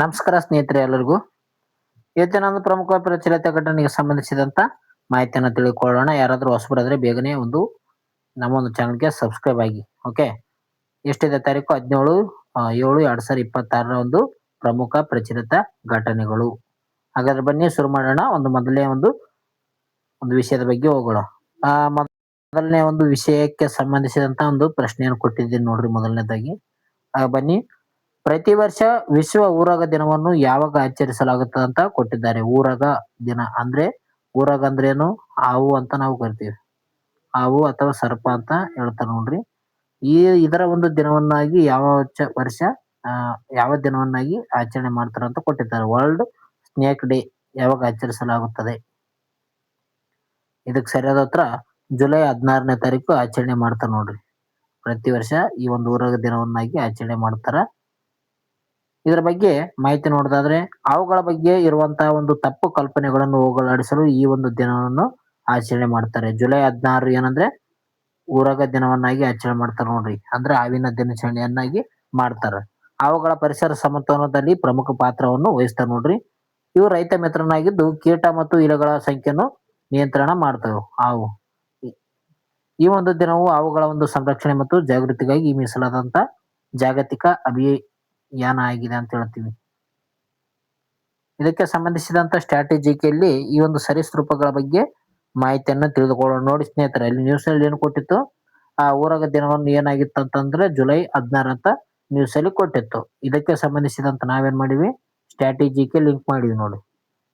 ನಮಸ್ಕಾರ ಸ್ನೇಹಿತರೆ ಎಲ್ಲರಿಗೂ. ಇವತ್ತಿನ ಒಂದು ಪ್ರಮುಖ ಪ್ರಚಲಿತ ಘಟನೆಗೆ ಸಂಬಂಧಿಸಿದಂತ ಮಾಹಿತಿಯನ್ನು ತಿಳ್ಕೊಳ್ಳೋಣ. ಯಾರಾದರೂ ಹೊಸಬರಾದ್ರೆ ಬೇಗನೆ ನಮ್ಮ ಒಂದು ಚಾನಲ್ಗೆ ಸಬ್ಸ್ಕ್ರೈಬ್ ಆಗಿ. ಓಕೆ, ಎಷ್ಟಿದೆ ತಾರೀಕು 17/7/2026 ಒಂದು ಪ್ರಮುಖ ಪ್ರಚಲಿತ ಘಟನೆಗಳು. ಹಾಗಾದ್ರೆ ಬನ್ನಿ ಶುರು ಮಾಡೋಣ. ಮೊದಲನೇ ಒಂದು ವಿಷಯದ ಬಗ್ಗೆ ಹೋಗೋಣ. ಮೊದಲನೇ ಒಂದು ವಿಷಯಕ್ಕೆ ಸಂಬಂಧಿಸಿದಂತ ಒಂದು ಪ್ರಶ್ನೆಯನ್ನು ಕೊಟ್ಟಿದ್ದೀನಿ ನೋಡ್ರಿ. ಮೊದಲನೇದಾಗಿ ಬನ್ನಿ, ಪ್ರತಿ ವರ್ಷ ವಿಶ್ವ ಊರಗ ದಿನವನ್ನು ಯಾವಾಗ ಆಚರಿಸಲಾಗುತ್ತದೆ ಅಂತ ಕೊಟ್ಟಿದ್ದಾರೆ. ಊರಗ ದಿನ ಅಂದ್ರೆ ಊರಗ ಅಂದ್ರೇನು? ಹಾವು ಅಂತ ನಾವು ಕರಿತೀವಿ. ಹಾವು ಅಥವಾ ಸರ್ಪ ಅಂತ ಹೇಳ್ತಾರೆ ನೋಡ್ರಿ. ಇದರ ಒಂದು ದಿನವನ್ನಾಗಿ ವರ್ಷ ಯಾವ ದಿನವನ್ನಾಗಿ ಆಚರಣೆ ಮಾಡ್ತಾರೆ ಅಂತ ಕೊಟ್ಟಿದ್ದಾರೆ. ವರ್ಲ್ಡ್ ಸ್ನೇಕ್ ಡೇ ಯಾವಾಗ ಆಚರಿಸಲಾಗುತ್ತದೆ? ಇದಕ್ಕೆ ಸರಿಯಾದ ಉತ್ತರ ಜುಲೈ 16ನೇ ತಾರೀಕು ಆಚರಣೆ ಮಾಡ್ತಾರೆ ನೋಡ್ರಿ. ಪ್ರತಿ ವರ್ಷ ಈ ಒಂದು ಊರಗ ದಿನವನ್ನಾಗಿ ಆಚರಣೆ ಮಾಡ್ತಾರ. ಇದರ ಬಗ್ಗೆ ಮಾಹಿತಿ ನೋಡೋದಾದ್ರೆ, ಅವುಗಳ ಬಗ್ಗೆ ಇರುವಂತಹ ಒಂದು ತಪ್ಪು ಕಲ್ಪನೆಗಳನ್ನು ಹೋಗಲಾಡಿಸಲು ಈ ಒಂದು ದಿನವನ್ನು ಆಚರಣೆ ಮಾಡ್ತಾರೆ. ಜುಲೈ 16 ಏನಂದ್ರೆ ಊರಗ ದಿನವನ್ನಾಗಿ ಆಚರಣೆ ಮಾಡ್ತಾರೆ ನೋಡ್ರಿ. ಅಂದ್ರೆ ಹಾವಿನ ದಿನಾಚರಣೆಯನ್ನಾಗಿ ಮಾಡ್ತಾರ. ಅವುಗಳ ಪರಿಸರ ಸಮತೋಲನದಲ್ಲಿ ಪ್ರಮುಖ ಪಾತ್ರವನ್ನು ವಹಿಸ್ತಾರೆ ನೋಡ್ರಿ. ಇವು ರೈತ ಮಿತ್ರನಾಗಿದ್ದು ಕೀಟ ಮತ್ತು ಇಲೆಗಳ ಸಂಖ್ಯೆಯನ್ನು ನಿಯಂತ್ರಣ ಮಾಡ್ತವೆ. ಹಾವು ಈ ಒಂದು ದಿನವು ಅವುಗಳ ಒಂದು ಸಂರಕ್ಷಣೆ ಮತ್ತು ಜಾಗೃತಿಗಾಗಿ ಮೀಸಲಾದಂತ ಜಾಗತಿಕ ಅಭಿಯಾನ ಆಗಿದೆ ಅಂತ ಹೇಳ್ತೀವಿ. ಇದಕ್ಕೆ ಸಂಬಂಧಿಸಿದಂತ ಸ್ಟ್ರಾಟಜಿಯಲ್ಲಿ ಈ ಒಂದು ಸರೀಸೃಪಗಳ ಬಗ್ಗೆ ಮಾಹಿತಿಯನ್ನು ತಿಳಿದುಕೊಳ್ಳೋಣ. ನೋಡಿ ಸ್ನೇಹಿತರೆ, ಅಲ್ಲಿ ನ್ಯೂಸ್ ಅಲ್ಲಿ ಏನು ಕೊಟ್ಟಿತ್ತು? ಆ ಊರಗ ದಿನವನ್ನು ಏನಾಗಿತ್ತು ಅಂತಂದ್ರೆ ಜುಲೈ 16 ಅಂತ ನ್ಯೂಸ್ ಅಲ್ಲಿ ಕೊಟ್ಟಿತ್ತು. ಇದಕ್ಕೆ ಸಂಬಂಧಿಸಿದಂತ ನಾವೇನ್ ಮಾಡಿವಿ? ಸ್ಟ್ರಾಟಜಿಗೆ ಲಿಂಕ್ ಮಾಡಿವಿ ನೋಡಿ.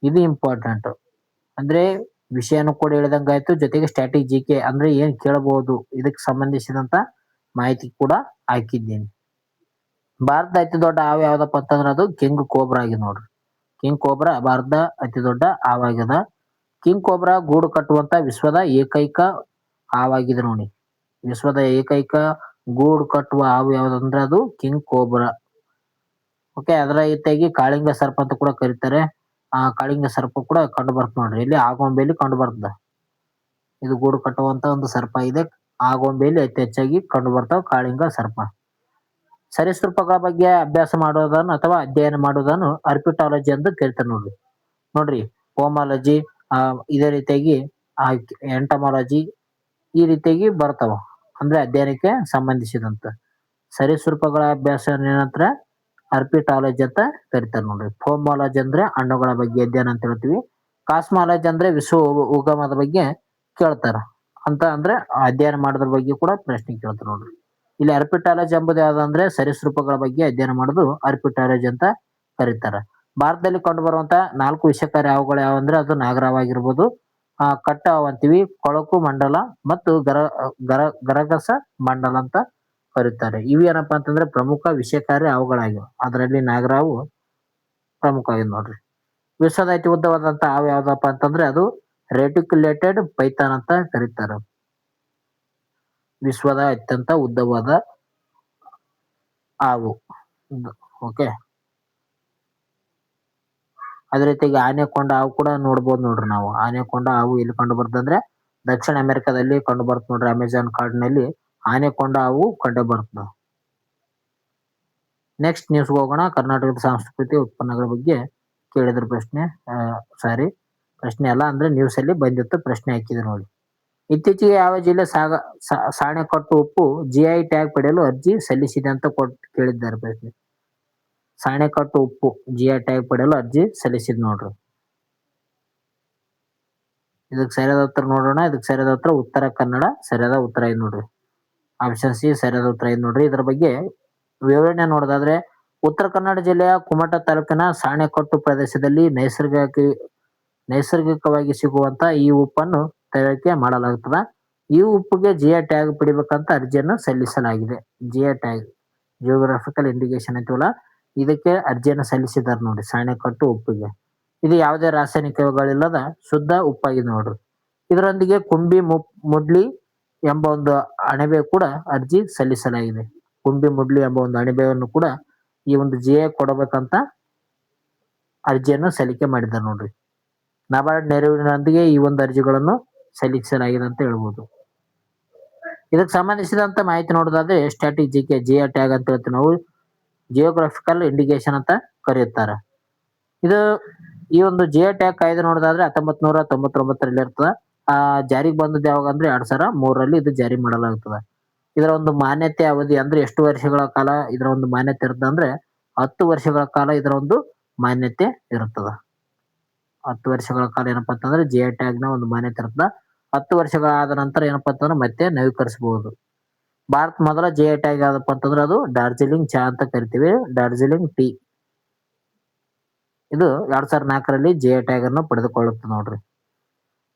ಇದು ಇಂಪಾರ್ಟೆಂಟ್. ಅಂದ್ರೆ ವಿಷಯನೂ ಕೂಡ ಹೇಳಿದಂಗಾಯ್ತು, ಜೊತೆಗೆ ಸ್ಟ್ರಾಟಜಿಗೆ ಅಂದ್ರೆ ಏನ್ ಕೇಳಬಹುದು ಇದಕ್ಕೆ ಸಂಬಂಧಿಸಿದಂತ ಮಾಹಿತಿ ಕೂಡ ಹಾಕಿದ್ದೀನಿ. ಭಾರತದ ಅತಿ ದೊಡ್ಡ ಹಾವು ಯಾವ್ದಪ್ಪ ಅಂತಂದ್ರೆ ಅದು ಕಿಂಗ್ ಕೋಬ್ರಾ ಆಗಿದೆ ನೋಡ್ರಿ. ಕಿಂಗ್ ಕೋಬ್ರಾ ಭಾರತದ ಅತಿ ದೊಡ್ಡ ಹಾವಾಗ್ಯದ. ಕಿಂಗ್ ಕೋಬ್ರಾ ಗೂಡು ಕಟ್ಟುವಂತ ವಿಶ್ವದ ಏಕೈಕ ಹಾವಾಗಿದೆ ನೋಡಿ. ವಿಶ್ವದ ಏಕೈಕ ಗೂಡು ಕಟ್ಟುವ ಹಾವು ಯಾವ್ದಂದ್ರೆ ಅದು ಕಿಂಗ್ ಕೋಬ್ರಾ. ಓಕೆ, ಅದರ ರೀತಿಯಾಗಿ ಕಾಳಿಂಗ ಸರ್ಪ ಅಂತ ಕೂಡ ಕರೀತಾರೆ. ಆ ಕಾಳಿಂಗ ಸರ್ಪ ಕೂಡ ಕಂಡು ಬರ್ತದೆ ನೋಡ್ರಿ. ಇಲ್ಲಿ ಆಗುಂಬೆಯಲ್ಲಿ ಕಂಡು ಬರ್ತದೆ. ಇದು ಗೂಡು ಕಟ್ಟುವಂತ ಒಂದು ಸರ್ಪ ಇದೆ. ಆಗುಂಬೆಯಲ್ಲಿ ಅತಿ ಹೆಚ್ಚಾಗಿ ಕಂಡು ಬರ್ತಾವ ಕಾಳಿಂಗ ಸರ್ಪ. ಸರೀಸೃಪಗಳ ಬಗ್ಗೆ ಅಭ್ಯಾಸ ಮಾಡೋದನ್ನು ಅಥವಾ ಅಧ್ಯಯನ ಮಾಡೋದನ್ನು ಅರ್ಪಿಟಾಲಜಿ ಅಂತ ಕರಿತಾರೆ ನೋಡ್ರಿ. ನೋಡ್ರಿ, ಹೋಮಾಲಜಿ, ಇದೇ ರೀತಿಯಾಗಿ ಎಂಟಮಾಲಜಿ ಈ ರೀತಿಯಾಗಿ ಬರ್ತಾವ. ಅಂದ್ರೆ ಅಧ್ಯಯನಕ್ಕೆ ಸಂಬಂಧಿಸಿದಂತ ಸರೀಸೃಪಗಳ ಅಭ್ಯಾಸ ಏನಂತ್ರ ಅರ್ಪಿಟಾಲಜಿ ಅಂತ ಕರಿತಾರೆ ನೋಡ್ರಿ. ಫೋಮಾಲಜಿ ಅಂದ್ರೆ ಹಣ್ಣುಗಳ ಬಗ್ಗೆ ಅಧ್ಯಯನ ಅಂತ ಹೇಳ್ತೀವಿ. ಕಾಸ್ಮಾಲಜಿ ಅಂದ್ರೆ ವಿಶ್ವ ಉಗಮದ ಬಗ್ಗೆ ಕೇಳ್ತಾರ ಅಂತ, ಅಂದ್ರೆ ಅಧ್ಯಯನ ಮಾಡೋದ್ರ ಬಗ್ಗೆ ಕೂಡ ಪ್ರಶ್ನೆ ಕೇಳ್ತಾರ ನೋಡ್ರಿ. ಇಲ್ಲಿ ಅರ್ಪಿಟಾಲಜಿ ಎಂಬುದು ಯಾವ್ದಂದ್ರೆ ಸರೀಸೃಪಗಳ ಬಗ್ಗೆ ಅಧ್ಯಯನ ಮಾಡೋದು ಅರ್ಪಿಟಾಲಜಿ ಅಂತ ಕರೀತಾರ. ಭಾರತದಲ್ಲಿ ಕಂಡು ಬರುವಂತ 4 ವಿಷಕಾರಿ ಹಾವುಗಳು ಯಾವಂದ್ರೆ ಅದು ನಾಗರವಾಗಿರ್ಬೋದು, ಕಟ್ಟ ಹಾವು ಅಂತೀವಿ, ಕೊಳಕು ಮಂಡಲ ಮತ್ತು ಗರಗಸ ಮಂಡಲ ಅಂತ ಕರೀತಾರೆ. ಇವು ಏನಪ್ಪಾ ಅಂತಂದ್ರೆ ಪ್ರಮುಖ ವಿಷಕಾರಿ ಹಾವುಗಳಾಗಿವೆ. ಅದರಲ್ಲಿ ನಾಗರಾವು ಪ್ರಮುಖ ಆಗಿದೆ ನೋಡ್ರಿ. ವಿಶ್ವದ ಅತಿ ಉದ್ದವಾದಂತ ಹಾವು ಯಾವ್ದಪ್ಪ ಅಂತಂದ್ರೆ ಅದು ರೆಟಿಕ್ಯುಲೇಟೆಡ್ ಪೈಥಾನ್ ಅಂತ ಕರೀತಾರೆ. ವಿಶ್ವದ ಅತ್ಯಂತ ಉದ್ದವಾದ ಹಾವು. ಓಕೆ, ಅದೇ ರೀತಿಯಾಗಿ ಆನೆಕೊಂಡ ಹಾವು ಕೂಡ ನೋಡ್ಬೋದು ನೋಡ್ರಿ. ನಾವು ಆನೆಕೊಂಡ ಹಾವು ಎಲ್ಲಿ ಕಂಡು ಬರ್ತದಂದ್ರೆ ದಕ್ಷಿಣ ಅಮೆರಿಕಾದಲ್ಲಿ ಕಂಡು ಬರುತ್ತೆ ನೋಡ್ರಿ. ಅಮೆಜಾನ್ ಕಾಡಿನಲ್ಲಿ ಆನೆಕೊಂಡ ಹಾವು ಕಂಡು ಬರ್ತದೆ. ನೆಕ್ಸ್ಟ್ ನ್ಯೂಸ್ಗೆ ಹೋಗೋಣ. ಕರ್ನಾಟಕದ ಸಾಂಸ್ಕೃತಿಕ ಉತ್ಪನ್ನಗಳ ಬಗ್ಗೆ ಕೇಳಿದ್ರ ಪ್ರಶ್ನೆ. ಪ್ರಶ್ನೆ ಅಲ್ಲ, ಅಂದ್ರೆ ನ್ಯೂಸ್ ಅಲ್ಲಿ ಬಂದಿತ್ತು, ಪ್ರಶ್ನೆ ಹಾಕಿದ್ರು ನೋಡಿ. ಇತ್ತೀಚೆಗೆ ಯಾವ ಜಿಲ್ಲೆ ಸಾಣೆಕಟ್ಟು ಉಪ್ಪು GI ಟ್ಯಾಗ್ ಪಡೆಯಲು ಅರ್ಜಿ ಸಲ್ಲಿಸಿದೆ ಅಂತ ಕೇಳಿದ್ದಾರೆ ಪ್ರಶ್ನೆ. ಸಾಣೆಕಟ್ಟು ಉಪ್ಪು GI ಟ್ಯಾಗ್ ಪಡೆಯಲು ಅರ್ಜಿ ಸಲ್ಲಿಸಿದ್ ನೋಡ್ರಿ. ಇದಕ್ಕೆ ಸರಿಯಾದ ಉತ್ತರ ನೋಡೋಣ. ಇದಕ್ಕೆ ಸರಿಯಾದ ಉತ್ತರ ಉತ್ತರ ಕನ್ನಡ ಸರಿಯಾದ ಉತ್ತರ ಇದೆ ನೋಡ್ರಿ. ಆಪ್ಷನ್ ಸಿ ಸರಿಯಾದ ಉತ್ತರ ಇದೆ ನೋಡ್ರಿ. ಇದರ ಬಗ್ಗೆ ವಿವರಣೆ ನೋಡೋದಾದ್ರೆ, ಉತ್ತರ ಕನ್ನಡ ಜಿಲ್ಲೆಯ ಕುಮಟಾ ತಾಲೂಕಿನ ಸಾಣೆಕಟ್ಟು ಪ್ರದೇಶದಲ್ಲಿ ನೈಸರ್ಗಿಕವಾಗಿ ಸಿಗುವಂತ ಈ ಉಪ್ಪನ್ನು ತಯಾರಿಕೆ ಮಾಡಲಾಗುತ್ತದೆ. ಈ ಉಪ್ಪಿಗೆ GI ಟ್ಯಾಗ್ ಪಡಿಬೇಕಂತ ಅರ್ಜಿಯನ್ನು ಸಲ್ಲಿಸಲಾಗಿದೆ. GI ಟ್ಯಾಗ್, ಜಿಯೋಗ್ರಾಫಿಕಲ್ ಇಂಡಿಕೇಶನ್ ಅಂತೀವಲ್ಲ, ಇದಕ್ಕೆ ಅರ್ಜಿಯನ್ನು ಸಲ್ಲಿಸಿದ್ದಾರೆ ನೋಡಿ ಸಾಣೆಕಟ್ಟು ಉಪ್ಪಿಗೆ. ಇದು ಯಾವುದೇ ರಾಸಾಯನಿಕಗಳಿಲ್ಲದ ಶುದ್ಧ ಉಪ್ಪಾಗಿದೆ ನೋಡ್ರಿ. ಇದರೊಂದಿಗೆ ಕುಂಬಿ ಮುಡ್ಲಿ ಎಂಬ ಒಂದು ಅಣಬೆ ಕೂಡ ಅರ್ಜಿ ಸಲ್ಲಿಸಲಾಗಿದೆ. ಕುಂಬಿ ಮುಡ್ಲಿ ಎಂಬ ಒಂದು ಅಣಬೆಯನ್ನು ಕೂಡ ಈ ಒಂದು GI ಕೊಡಬೇಕಂತ ಅರ್ಜಿಯನ್ನು ಸಲ್ಲಿಕೆ ಮಾಡಿದ್ದಾರೆ ನೋಡ್ರಿ. ನಬಾರ್ಡ್ ನೆರವಿನೊಂದಿಗೆ ಈ ಒಂದು ಅರ್ಜಿಗಳನ್ನು ಸಲ್ಲಿಸಲಾಗಿದೆ ಅಂತ ಹೇಳ್ಬೋದು. ಇದಕ್ಕೆ ಸಂಬಂಧಿಸಿದಂತ ಮಾಹಿತಿ ನೋಡೋದಾದ್ರೆ ಸ್ಟ್ರಾಟಜಿಗೆ GI ಟ್ಯಾಗ್ ಅಂತ ಹೇಳ್ತೀವಿ ನಾವು. ಜಿಯೋಗ್ರಫಿಕಲ್ ಇಂಡಿಕೇಶನ್ ಅಂತ ಕರೆಯುತ್ತಾರೆ. ಇದು ಈ ಒಂದು ಜಿಯೋ ಟ್ಯಾಗ್ ಕಾಯ್ದೆ ನೋಡೋದಾದ್ರೆ 1999ರಲ್ಲಿ ಇರ್ತದೆ. ಜಾರಿಗೆ ಬಂದದ್ದು ಯಾವಾಗ ಅಂದ್ರೆ 2003ರಲ್ಲಿ ಇದು ಜಾರಿ ಮಾಡಲಾಗುತ್ತದೆ. ಇದರ ಒಂದು ಮಾನ್ಯತೆ ಅವಧಿ ಅಂದ್ರೆ ಎಷ್ಟು ವರ್ಷಗಳ ಕಾಲ ಇದರ ಒಂದು ಮಾನ್ಯತೆ ಇರುತ್ತೆ ಅಂದ್ರೆ 10 ವರ್ಷಗಳ ಕಾಲ ಇದರ ಒಂದು ಮಾನ್ಯತೆ ಇರುತ್ತದೆ. 10 ವರ್ಷಗಳ ಕಾಲ ಏನಪ್ಪಾ ಅಂತಂದ್ರೆ ಜಿಐ ಟ್ಯಾಗ್ ನ ಒಂದು ಮಾನ್ಯತೆ ಇರ್ತದ. 10 ವರ್ಷಗಳಾದ ನಂತರ ಏನಪ್ಪಾ ಅಂತಂದ್ರೆ ಮತ್ತೆ ನವೀಕರಿಸಬಹುದು. ಭಾರತ ಮೊದಲ ಜಿಐ ಟ್ಯಾಗ್ ಯಾವ್ದಪ್ಪ ಅಂತಂದ್ರೆ ಅದು ಡಾರ್ಜಿಲಿಂಗ್ ಚಾ ಅಂತ ಕರಿತೀವಿ, ಡಾರ್ಜಿಲಿಂಗ್ ಟೀ. ಇದು 2004ರಲ್ಲಿ ಜಿಐ ಟ್ಯಾಗ್ ಅನ್ನು ಪಡೆದುಕೊಳ್ಳುತ್ತೆ ನೋಡ್ರಿ.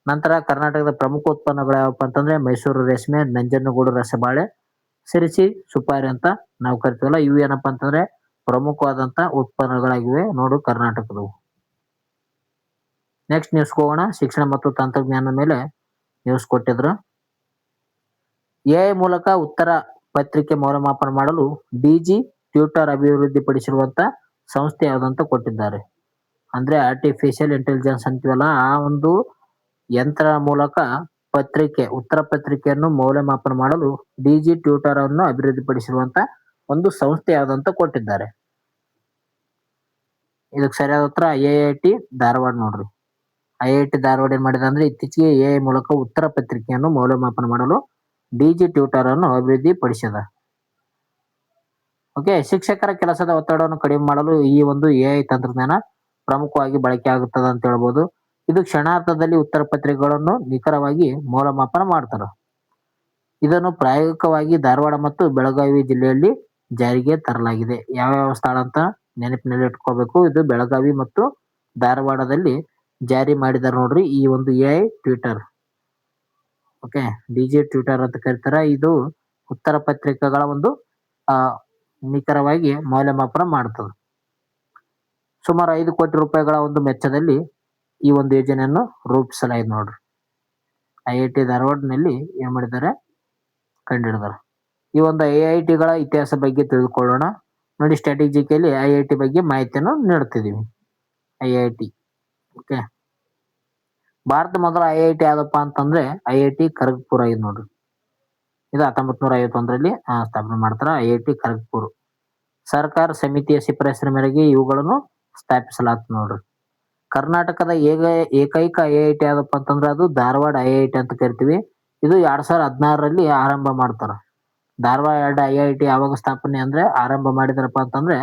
ನಂತರ ಕರ್ನಾಟಕದ ಪ್ರಮುಖ ಉತ್ಪನ್ನಗಳು ಯಾವಪ್ಪ ಅಂತಂದ್ರೆ ಮೈಸೂರು ರೇಷ್ಮೆ, ನಂಜನಗೂಡು ರಸಬಾಳೆ, ಸಿರಿಸಿ, ಸುಪಾರಿ ಅಂತ ನಾವು ಕರಿತೀವಲ್ಲ, ಇವು ಏನಪ್ಪಾ ಅಂತಂದ್ರೆ ಪ್ರಮುಖವಾದಂತ ಉತ್ಪನ್ನಗಳಾಗಿವೆ ನೋಡು ಕರ್ನಾಟಕದವು. ನೆಕ್ಸ್ಟ್ ನ್ಯೂಸ್ ಹೋಗೋಣ. ಶಿಕ್ಷಣ ಮತ್ತು ತಂತ್ರಜ್ಞಾನದ ಮೇಲೆ ನ್ಯೂಸ್ ಕೊಟ್ಟಿದ್ರು. ಎಐ ಮೂಲಕ ಉತ್ತರ ಪತ್ರಿಕೆ ಮೌಲ್ಯಮಾಪನ ಮಾಡಲು ಡಿಜಿ ಟ್ಯೂಟರ್ ಅಭಿವೃದ್ಧಿಪಡಿಸಿರುವಂತ ಸಂಸ್ಥೆ ಯಾವುದಂತ ಕೊಟ್ಟಿದ್ದಾರೆ. ಅಂದ್ರೆ ಆರ್ಟಿಫಿಷಿಯಲ್ ಇಂಟೆಲಿಜೆನ್ಸ್ ಅಂತೀವಲ್ಲ, ಆ ಒಂದು ಯಂತ್ರ ಮೂಲಕ ಉತ್ತರ ಪತ್ರಿಕೆಯನ್ನು ಮೌಲ್ಯಮಾಪನ ಮಾಡಲು ಡಿಜಿ ಟ್ಯೂಟರ್ ಅನ್ನು ಅಭಿವೃದ್ಧಿಪಡಿಸಿರುವಂತ ಒಂದು ಸಂಸ್ಥೆ ಯಾವುದಂತ ಕೊಟ್ಟಿದ್ದಾರೆ. ಇದಕ್ಕೆ ಸರಿಯಾದ ಉತ್ತರ ಐಐಟಿ ಧಾರವಾಡ ನೋಡ್ರಿ. ಐಐಟಿ ಧಾರವಾಡ ಏನ್ ಮಾಡಿದೆ ಅಂದ್ರೆ ಇತ್ತೀಚೆಗೆ ಎಐ ಮೂಲಕ ಉತ್ತರ ಪತ್ರಿಕೆಯನ್ನು ಮೌಲ್ಯಮಾಪನ ಮಾಡಲು ಡಿಜಿ ಟ್ಯೂಟರ್ ಅನ್ನು ಅಭಿವೃದ್ಧಿ ಪಡಿಸಿದ. ಓಕೆ, ಶಿಕ್ಷಕರ ಕೆಲಸದ ಒತ್ತಡವನ್ನು ಕಡಿಮೆ ಮಾಡಲು ಈ ಒಂದು ಎಐ ತಂತ್ರಜ್ಞಾನ ಪ್ರಮುಖವಾಗಿ ಬಳಕೆ ಆಗುತ್ತದೆ ಅಂತ ಹೇಳ್ಬೋದು. ಇದು ಕ್ಷಣಾರ್ಧದಲ್ಲಿ ಉತ್ತರ ಪತ್ರಿಕೆಗಳನ್ನು ನಿಖರವಾಗಿ ಮೌಲ್ಯಮಾಪನ ಮಾಡ್ತಾರೆ. ಇದನ್ನು ಪ್ರಾಯೋಗಿಕವಾಗಿ ಧಾರವಾಡ ಮತ್ತು ಬೆಳಗಾವಿ ಜಿಲ್ಲೆಯಲ್ಲಿ ಜಾರಿಗೆ ತರಲಾಗಿದೆ. ಯಾವ್ಯಾವ ಸ್ಥಳ ಅಂತ ನೆನಪಿನಲ್ಲಿ ಇಟ್ಕೋಬೇಕು. ಇದು ಬೆಳಗಾವಿ ಮತ್ತು ಧಾರವಾಡದಲ್ಲಿ ಜಾರಿ ಮಾಡಿದಾರೆ ನೋಡ್ರಿ ಈ ಒಂದು AI Twitter. Okay, DG Twitter ಅಂತ ಕರೀತಾರ. ಇದು ಉತ್ತರ ಪತ್ರಿಕೆಗಳ ಒಂದು ನಿಖರವಾಗಿ ಮೌಲ್ಯಮಾಪನ ಮಾಡ್ತದೆ. ಸುಮಾರು 5 ಕೋಟಿ ರೂಪಾಯಿಗಳ ಒಂದು ವೆಚ್ಚದಲ್ಲಿ ಈ ಒಂದು ಯೋಜನೆಯನ್ನು ರೂಪಿಸಲಾಗಿದೆ ನೋಡ್ರಿ. ಐಐಟಿ ಧಾರವಾಡನಲ್ಲಿ ಏನ್ ಮಾಡಿದ್ದಾರೆ, ಕಂಡಿಡಿದಾರೆ. ಈ ಒಂದು ಐಐಟಿಗಳ ಇತಿಹಾಸ ಬಗ್ಗೆ ತಿಳಿದುಕೊಳ್ಳೋಣ. ನೋಡಿ, ಸ್ಟ್ರಾಟಜಿಕಲಿ ಐಐಟಿ ಬಗ್ಗೆ ಮಾಹಿತಿಯನ್ನು ನೀಡ್ತಿದೀವಿ. ಐಐಟಿ ಓಕೆ, ಭಾರತ ಮೊದಲ ಐಐಟಿ ಯಾವ್ದಪ್ಪ ಅಂತಂದ್ರೆ ಐಐಟಿ ಖರಗ್ಪುರ ಇದು ನೋಡ್ರಿ. ಇದು 1951ರಲ್ಲಿ ಸ್ಥಾಪನೆ ಮಾಡ್ತಾರ ಐಐಟಿ ಖರಗ್ಪುರ್. ಸರ್ಕಾರ ಸಮಿತಿಯ ಶಿಫಾರಸಿನ ಮೇರೆಗೆ ಇವುಗಳನ್ನು ಸ್ಥಾಪಿಸಲಾಗ್ತದೆ ನೋಡ್ರಿ. ಕರ್ನಾಟಕದ ಏಕೈಕ ಐಐಟಿ ಯಾವ್ದಪ್ಪ ಅಂತಂದ್ರೆ ಅದು ಧಾರವಾಡ ಐಐಟಿ ಅಂತ ಕರಿತೀವಿ. ಇದು 2016ರಲ್ಲಿ ಆರಂಭ ಮಾಡ್ತಾರ. ಧಾರವಾಡ ಐಐಟಿ ಯಾವಾಗ ಸ್ಥಾಪನೆ ಅಂದ್ರೆ ಆರಂಭ ಮಾಡಿದಾರಪ್ಪ ಅಂತಂದ್ರೆ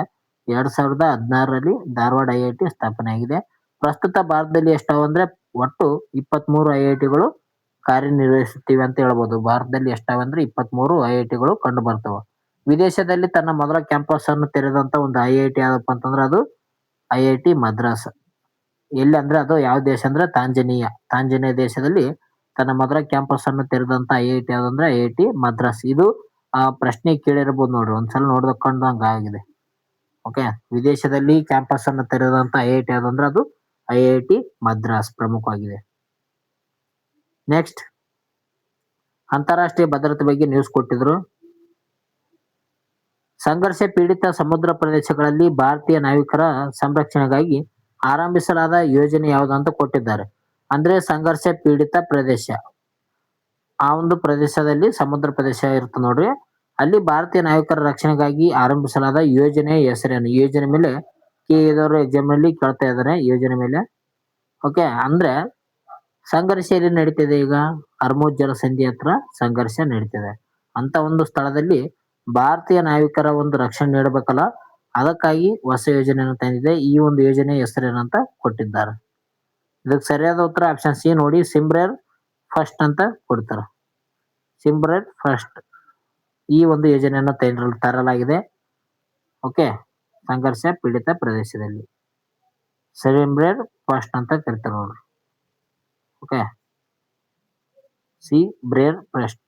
2016ರಲ್ಲಿ ಧಾರವಾಡ ಐಐಟಿ ಸ್ಥಾಪನೆ ಆಗಿದೆ. ಪ್ರಸ್ತುತ ಭಾರತದಲ್ಲಿ ಎಷ್ಟಾವ ಅಂದ್ರೆ ಒಟ್ಟು 23 ಐಐಟಿಗಳು ಕಾರ್ಯನಿರ್ವಹಿಸುತ್ತಿವೆ ಅಂತ ಹೇಳ್ಬೋದು. ಭಾರತದಲ್ಲಿ ಎಷ್ಟಾವ ಅಂದ್ರೆ 23 ಐಐಟಿಗಳು ಕಂಡು ಬರ್ತವೆ. ವಿದೇಶದಲ್ಲಿ ತನ್ನ ಮೊದಲ ಕ್ಯಾಂಪಸ್ ಅನ್ನು ತೆರೆದಂತ ಒಂದು ಐಐಟಿ ಯಾವ್ದಪ್ಪ ಅಂತಂದ್ರೆ ಅದು ಐಐಟಿ ಮದ್ರಾಸ್. ಎಲ್ಲಿ ಅಂದ್ರೆ ಅದು ಯಾವ ದೇಶ ಅಂದ್ರೆ ತಾಂಜಾನಿಯಾ ದೇಶದಲ್ಲಿ ತನ್ನ ಮೊದಲ ಕ್ಯಾಂಪಸ್ ಅನ್ನು ತೆರೆದಂತ ಐಐಟಿ ಯಾವ್ದಂದ್ರೆ ಐಐಟಿ ಮದ್ರಾಸ್. ಇದು ಪ್ರಶ್ನೆ ಕೇಳಿರ್ಬೋದು ನೋಡ್ರಿ, ಒಂದ್ಸಲ ನೋಡ್ಕೊಂಡಂಗ ಆಗಿದೆ. ಓಕೆ, ವಿದೇಶದಲ್ಲಿ ಕ್ಯಾಂಪಸ್ ಅನ್ನು ತೆರೆದಂತ ಐಐಟಿ ಯಾವ್ದಂದ್ರೆ ಅದು ಐಐಟಿ ಮದ್ರಾಸ್ ಪ್ರಮುಖವಾಗಿದೆ. ನೆಕ್ಸ್ಟ್, ಅಂತಾರಾಷ್ಟ್ರೀಯ ಭದ್ರತೆ ಬಗ್ಗೆ ನ್ಯೂಸ್ ಕೊಟ್ಟಿದ್ರು. ಸಂಘರ್ಷ ಪೀಡಿತ ಸಮುದ್ರ ಪ್ರದೇಶಗಳಲ್ಲಿ ಭಾರತೀಯ ನಾವಿಕರ ಸಂರಕ್ಷಣೆಗಾಗಿ ಆರಂಭಿಸಲಾದ ಯೋಜನೆ ಯಾವುದಂತ ಕೊಟ್ಟಿದ್ದಾರೆ. ಅಂದ್ರೆ ಸಂಘರ್ಷ ಪೀಡಿತ ಪ್ರದೇಶ, ಆ ಒಂದು ಪ್ರದೇಶದಲ್ಲಿ ಸಮುದ್ರ ಪ್ರದೇಶ ಇರುತ್ತೆ ನೋಡ್ರಿ, ಅಲ್ಲಿ ಭಾರತೀಯ ನಾವಿಕರ ರಕ್ಷಣೆಗಾಗಿ ಆರಂಭಿಸಲಾದ ಯೋಜನೆಯ ಹೆಸರೇನು? ಯೋಜನೆ ಮೇಲೆ ಎಕ್ಸಾಮ್ ನಲ್ಲಿ ಕೇಳ್ತಾ ಇದಾರೆ ಯೋಜನೆ ಮೇಲೆ. ಓಕೆ, ಅಂದ್ರೆ ಸಂಘರ್ಷ ಎಲ್ಲಿ ನಡೀತಿದೆ ಈಗ? ಹರ್ಮುಜ್ ಜಲಸಂಧಿ ಹತ್ರ ಸಂಘರ್ಷ ನಡೀತಿದೆ. ಅಂತ ಒಂದು ಸ್ಥಳದಲ್ಲಿ ಭಾರತೀಯ ನಾವಿಕರ ಒಂದು ರಕ್ಷಣೆ ನೀಡಬೇಕಲ್ಲ, ಅದಕ್ಕಾಗಿ ಹೊಸ ಯೋಜನೆಯನ್ನು ತಂದಿದೆ. ಈ ಒಂದು ಯೋಜನೆ ಹೆಸರೇನಂತ ಕೊಟ್ಟಿದ್ದಾರೆ. ಇದಕ್ಕೆ ಸರಿಯಾದ ಉತ್ತರ ಆಪ್ಷನ್ ಸಿ ನೋಡಿ, ಸಿಮ್ರೇರ್ ಫಸ್ಟ್ ಅಂತ ಕೊಡ್ತಾರೆ. ಸಿಮ್ರೇರ್ ಫಸ್ಟ್ ಈ ಒಂದು ಯೋಜನೆಯನ್ನು ತರಲಾಗಿದೆ. ಓಕೆ, ಸಂಘರ್ಷ ಪೀಡಿತ ಪ್ರದೇಶದಲ್ಲಿ ಸಿಮ್ರೇರ್ ಫಸ್ಟ್ ಅಂತ ಕರಿತಾರೆ ನೋಡ್ರಿ. ಓಕೆ, ಸಿ ಬ್ರೇರ್ ಫಸ್ಟ್.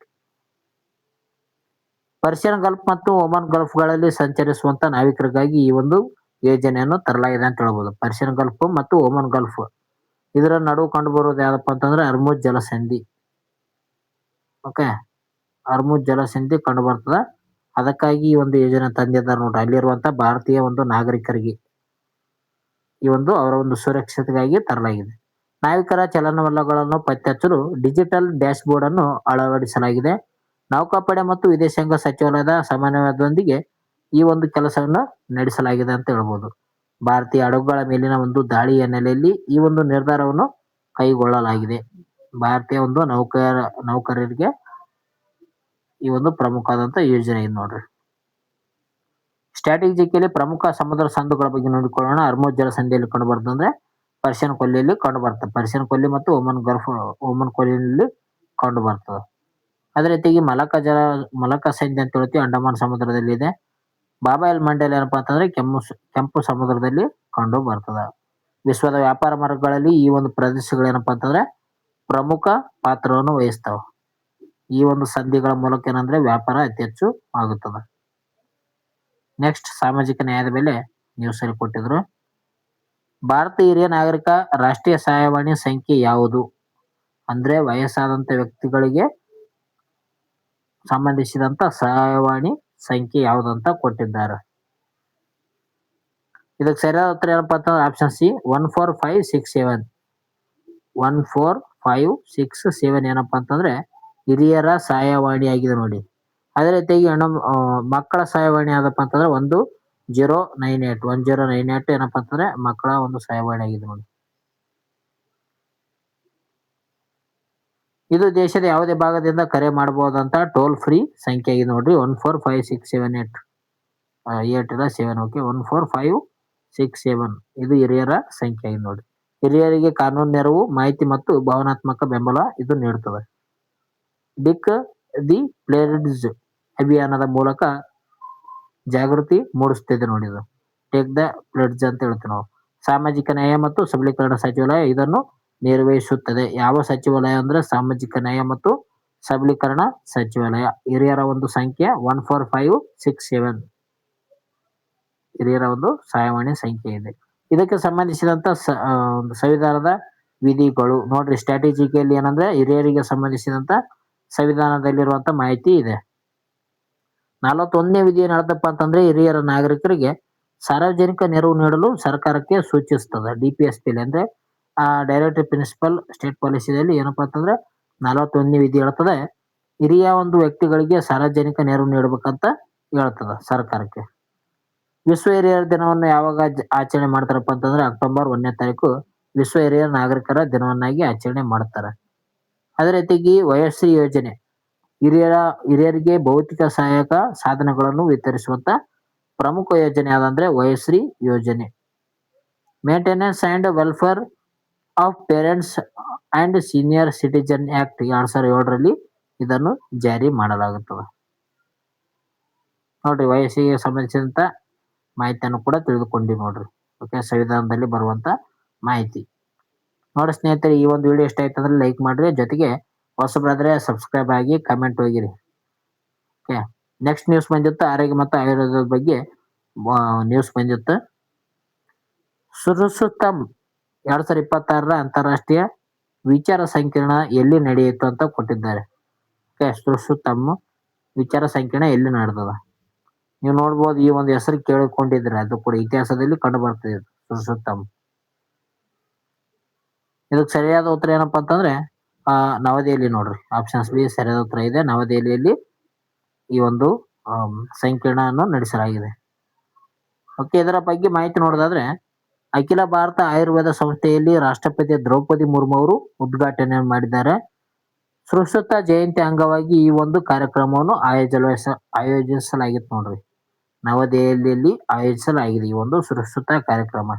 ಪರ್ಷಿಯನ್ ಗಲ್ಫ್ ಮತ್ತು ಒಮನ್ ಗಲ್ಫ್ಗಳಲ್ಲಿ ಸಂಚರಿಸುವಂತ ನಾವಿಕರಿಗಾಗಿ ಈ ಒಂದು ಯೋಜನೆಯನ್ನು ತರಲಾಗಿದೆ ಅಂತ ಹೇಳ್ಬೋದು. ಪರ್ಷಿಯನ್ ಗಲ್ಫ್ ಮತ್ತು ಒಮನ್ ಗಲ್ಫ್ ಇದರ ನಡುವೆ ಕಂಡು ಬರುವುದು ಯಾವ್ದಪ್ಪ ಅಂತಂದ್ರೆ ಹರ್ಮುಜ್ ಜಲಸಂಧಿ. ಓಕೆ, ಹರ್ಮುಜ್ ಜಲಸಂಧಿ ಕಂಡು ಬರ್ತದ. ಅದಕ್ಕಾಗಿ ಈ ಒಂದು ಯೋಜನೆ ತಂದಿದ್ದಾರೆ ನೋಡ್ರಿ. ಅಲ್ಲಿರುವಂತ ಭಾರತೀಯ ಒಂದು ನಾಗರಿಕರಿಗೆ ಈ ಒಂದು ಅವರ ಒಂದು ಸುರಕ್ಷತೆಗಾಗಿ ತರಲಾಗಿದೆ. ನಾವಿಕರ ಚಲನವಲನಗಳನ್ನು ಪತ್ತೆ ಹಚ್ಚಲು ಡಿಜಿಟಲ್ ಡ್ಯಾಶ್ ಬೋರ್ಡ್ ಅನ್ನು ಅಳವಡಿಸಲಾಗಿದೆ. ನೌಕಾಪಡೆ ಮತ್ತು ವಿದೇಶಾಂಗ ಸಚಿವಾಲಯದ ಸಮನ್ವಯದೊಂದಿಗೆ ಈ ಒಂದು ಕೆಲಸವನ್ನು ನಡೆಸಲಾಗಿದೆ ಅಂತ ಹೇಳ್ಬೋದು. ಭಾರತೀಯ ಹಡಗುಗಳ ಮೇಲಿನ ಒಂದು ದಾಳಿಯ ಹಿನ್ನೆಲೆಯಲ್ಲಿ ಈ ಒಂದು ನಿರ್ಧಾರವನ್ನು ಕೈಗೊಳ್ಳಲಾಗಿದೆ. ಭಾರತೀಯ ಒಂದು ನೌಕರರಿಗೆ ಈ ಒಂದು ಪ್ರಮುಖವಾದಂತ ಯೋಜನೆ ಇದೆ ನೋಡ್ರಿ. ಸ್ಟ್ರಾಟಜಿಕಲಿ ಪ್ರಮುಖ ಸಮುದ್ರ ಸಂದುಗಳ ಬಗ್ಗೆ ನೋಡಿಕೊಳ್ಳೋಣ. ಹರ್ಮುಜ್ ಜಲಸಂಧಿಯಲ್ಲಿ ಕಂಡು ಬರ್ತದೆ ಅಂದ್ರೆ ಪರ್ಷಿಯನ್ ಕೊಲ್ಲಿಯಲ್ಲಿ ಕಂಡು ಬರ್ತದೆ. ಪರ್ಷಿಯನ್ ಕೊಲ್ಲಿ ಮತ್ತು ಓಮನ್ ಕೊಲ್ಲಿಯಲ್ಲಿ ಕಂಡು ಬರ್ತದೆ. ಅದೇ ರೀತಿಯಾಗಿ ಮಲಕ ಸಂಧಿ ಅಂತ ಹೇಳ್ತೀವಿ, ಅಂಡಮಾನ್ ಸಮುದ್ರದಲ್ಲಿ ಇದೆ. ಬಾಬಾ ಎಲ್ ಮಂಡಲ್ ಏನಪ್ಪಾ ಅಂತಂದ್ರೆ ಕೆಂಪು ಸಮುದ್ರದಲ್ಲಿ ಕಂಡು ಬರ್ತದ. ವಿಶ್ವದ ವ್ಯಾಪಾರ ಮಾರ್ಗಗಳಲ್ಲಿ ಈ ಒಂದು ಪ್ರದೇಶಗಳೇನಪ್ಪಾ ಅಂತಂದ್ರೆ ಪ್ರಮುಖ ಪಾತ್ರವನ್ನು ವಹಿಸ್ತಾವ. ಈ ಒಂದು ಸಂಧಿಗಳ ಮೂಲಕ ಏನಂದ್ರೆ ವ್ಯಾಪಾರ ಅತಿ ಹೆಚ್ಚು ಆಗುತ್ತದೆ. ನೆಕ್ಸ್ಟ್, ಸಾಮಾಜಿಕ ನ್ಯಾಯದ ಮೇಲೆ ನ್ಯೂಸ್ ಅಲ್ಲಿ ಕೊಟ್ಟಿದ್ರು. ಭಾರತ ಹಿರಿಯ ನಾಗರಿಕ ರಾಷ್ಟ್ರೀಯ ಸಹಾಯವಾಣಿ ಸಂಖ್ಯೆ ಯಾವುದು ಅಂದ್ರೆ ವಯಸ್ಸಾದಂತ ವ್ಯಕ್ತಿಗಳಿಗೆ ಸಂಬಂಧಿಸಿದಂತ ಸಹಾಯವಾಣಿ ಸಂಖ್ಯೆ ಯಾವುದಂತ ಕೊಟ್ಟಿದ್ದಾರೆ. ಇದಕ್ಕೆ ಸರಿಯಾದ ಉತ್ತರ ಏನಪ್ಪಾ ಅಂತಂದ್ರೆ ಆಪ್ಷನ್ ಸಿ 14567. 14567 ಏನಪ್ಪಾ ಅಂತಂದ್ರೆ ಹಿರಿಯರ ಸಹಾಯವಾಣಿ ಆಗಿದೆ ನೋಡಿ. ಅದೇ ರೀತಿಯಾಗಿ ಮಕ್ಕಳ ಸಹಾಯವಾಣಿ ಯಾವ್ದಪ್ಪ ಅಂತಂದ್ರೆ 1098 ಏನಪ್ಪಾ ಅಂತಂದ್ರೆ ಮಕ್ಕಳ ಒಂದು ಸಹಾಯವಾಣಿ ಆಗಿದೆ ನೋಡಿ. ಇದು ದೇಶದ ಯಾವುದೇ ಭಾಗದಿಂದ ಕರೆ ಮಾಡಬಹುದಂತ ಟೋಲ್ ಫ್ರೀ ಸಂಖ್ಯೆ ಆಗಿದೆ ನೋಡ್ರಿ. 14567 8 ಇಲ್ಲ 7. ಓಕೆ, 14567 ಇದು ಹಿರಿಯರ ಸಂಖ್ಯೆ ಆಗಿದೆ ನೋಡಿ. ಹಿರಿಯರಿಗೆ ಕಾನೂನು ನೆರವು, ಮಾಹಿತಿ ಮತ್ತು ಭಾವನಾತ್ಮಕ ಬೆಂಬಲ ಇದು ನೀಡುತ್ತದೆ. ಡಿಕ್ ದಿ ಪ್ಲೇಡ್ಜ್ ಅಭಿಯಾನದ ಮೂಲಕ ಜಾಗೃತಿ ಮೂಡಿಸುತ್ತಿದೆ ನೋಡಿ. ಇದು ಟೇಕ್ ದ ಪ್ಲೇಡ್ಜ್ ಅಂತ ಹೇಳ್ತೀವಿ ನಾವು. ಸಾಮಾಜಿಕ ನ್ಯಾಯ ಮತ್ತು ಸಬಲೀಕರಣ ಸಚಿವಾಲಯ ಇದನ್ನು ನಿರ್ವಹಿಸುತ್ತದೆ. ಯಾವ ಸಚಿವಾಲಯ ಅಂದ್ರೆ ಸಾಮಾಜಿಕ ನ್ಯಾಯ ಮತ್ತು ಸಬಲೀಕರಣ ಸಚಿವಾಲಯ. ಹಿರಿಯರ ಒಂದು ಸಂಖ್ಯೆ 14567 ಹಿರಿಯರ ಒಂದು ಸಹಾಯವಾಣಿ ಸಂಖ್ಯೆ ಇದೆ. ಇದಕ್ಕೆ ಸಂಬಂಧಿಸಿದಂತ ಸಂವಿಧಾನದ ವಿಧಿಗಳು ನೋಡ್ರಿ. ಸ್ಟ್ರಾಟಜಿಕಲ್ಲಿ ಏನಂದ್ರೆ ಹಿರಿಯರಿಗೆ ಸಂಬಂಧಿಸಿದಂತ ಸಂವಿಧಾನದಲ್ಲಿರುವಂತ ಮಾಹಿತಿ ಇದೆ. 41ನೇ ವಿಧಿ ಏನಪ್ಪ ಅಂತಂದ್ರೆ ಹಿರಿಯರ ನಾಗರಿಕರಿಗೆ ಸಾರ್ವಜನಿಕ ನೆರವು ನೀಡಲು ಸರ್ಕಾರಕ್ಕೆ ಸೂಚಿಸ್ತದೆ. DPSP ಅಂದ್ರೆ ಡೈರೆಕ್ಟಿವ್ ಪ್ರಿನ್ಸಿಪಲ್ ಸ್ಟೇಟ್ ಪಾಲಿಸಿಯಲ್ಲಿ ಏನಪ್ಪಾ ಅಂತಂದ್ರೆ 41ನೇ ವಿಧಿ ಹೇಳ್ತದೆ ಹಿರಿಯ ಒಂದು ವ್ಯಕ್ತಿಗಳಿಗೆ ಸಾರ್ವಜನಿಕ ನೆರವು ನೀಡಬೇಕಂತ ಹೇಳ್ತದ ಸರ್ಕಾರಕ್ಕೆ. ವಿಶ್ವ ಹಿರಿಯರ ದಿನವನ್ನು ಯಾವಾಗ ಆಚರಣೆ ಮಾಡ್ತಾರಪ್ಪ ಅಂತಂದ್ರೆ ಅಕ್ಟೋಬರ್ 1ನೇ ತಾರೀಕು ವಿಶ್ವ ಹಿರಿಯ ನಾಗರಿಕರ ದಿನವನ್ನಾಗಿ ಆಚರಣೆ ಮಾಡ್ತಾರೆ. ಅದೇ ರೀತಿಯಾಗಿ ವಯೋಶ್ರೀ ಯೋಜನೆ ಹಿರಿಯರಿಗೆ ಭೌತಿಕ ಸಹಾಯಕ ಸಾಧನಗಳನ್ನು ವಿತರಿಸುವಂತ ಪ್ರಮುಖ ಯೋಜನೆ ಯಾದಂದ್ರೆ ವಯೋಶ್ರೀ ಯೋಜನೆ. Maintenance and welfare of parents and senior citizen act 2007ರಲ್ಲಿ ಇದನ್ನು ಜಾರಿ ಮಾಡಲಾಗುತ್ತದೆ. ನೋಡ್ರಿ, ವಯಸ್ಸಿಗೆ ಸಂಬಂಧಿಸಿದಂತ ಮಾಹಿತಿಯನ್ನು ಕೂಡ ತಿಳಿದುಕೊಂಡಿ ನೋಡ್ರಿ. ಓಕೆ, ಸಂವಿಧಾನದಲ್ಲಿ ಬರುವಂತ ಮಾಹಿತಿ ನೋಡಿ ಸ್ನೇಹಿತರೆ. ಈ ಒಂದು ವಿಡಿಯೋ ಇಷ್ಟ ಆಯ್ತು ಅಂದ್ರೆ ಲೈಕ್ ಮಾಡ್ರಿ, ಜೊತೆಗೆ ಹೊಸಬರಾದ್ರೆ ಸಬ್ಸ್ಕ್ರೈಬ್ ಆಗಿ ಕಮೆಂಟ್ ಹೋಗಿರಿ. ಓಕೆ, ನೆಕ್ಸ್ಟ್ ನ್ಯೂಸ್ ಬಂದಿತ್ತು ಆರೋಗ್ಯ ಮತ್ತು ಆಯುರ್ವೇದದ ಬಗ್ಗೆ ನ್ಯೂಸ್ ಬಂದಿತ್ತು. ಸುರುಸುತ್ತಮ್ 2026ರ ಅಂತಾರಾಷ್ಟ್ರೀಯ ವಿಚಾರ ಸಂಕಿರಣ ಎಲ್ಲಿ ನಡೆಯಿತು ಅಂತ ಕೊಟ್ಟಿದ್ದಾರೆ. ಓಕೆ, ಸುರುಸುತ್ತಮ್ ವಿಚಾರ ಸಂಕಿರಣ ಎಲ್ಲಿ ನಡೆದದ ನೀವು ನೋಡ್ಬೋದು. ಈ ಒಂದು ಹೆಸರು ಕೇಳಿಕೊಂಡಿದ್ರೆ ಅದು ಕೂಡ ಇತಿಹಾಸದಲ್ಲಿ ಕಂಡು ಬರ್ತದೆ ಸುರುಸುತ್ತಮ್. ಇದಕ್ಕೆ ಸರಿಯಾದ ಉತ್ತರ ಏನಪ್ಪಾ ಅಂತಂದ್ರೆ ನವದೆಹಲಿ ನೋಡ್ರಿ. ಆಪ್ಷನ್ಸ್ ಬಿ ಸರಿಯಾದ ಉತ್ತರ ಇದೆ. ನವದೆಹಲಿಯಲ್ಲಿ ಈ ಒಂದು ಸಂಕಿರಣವನ್ನು ನಡೆಸಲಾಗಿದೆ. ಓಕೆ, ಇದರ ಬಗ್ಗೆ ಮಾಹಿತಿ ನೋಡೋದಾದ್ರೆ ಅಖಿಲ ಭಾರತ ಆಯುರ್ವೇದ ಸಂಸ್ಥೆಯಲ್ಲಿ ರಾಷ್ಟ್ರಪತಿ ದ್ರೌಪದಿ ಮುರ್ಮು ಅವರು ಉದ್ಘಾಟನೆ ಮಾಡಿದ್ದಾರೆ. ಸುಶ್ರುತ ಜಯಂತಿ ಅಂಗವಾಗಿ ಈ ಒಂದು ಕಾರ್ಯಕ್ರಮವನ್ನು ಆಯೋಜಿಸಲಾಗಿತ್ತು ನೋಡ್ರಿ. ನವದೆಹಲಿಯಲ್ಲಿ ಆಯೋಜಿಸಲಾಗಿದೆ ಈ ಒಂದು ಸುಶ್ರುತ ಕಾರ್ಯಕ್ರಮ.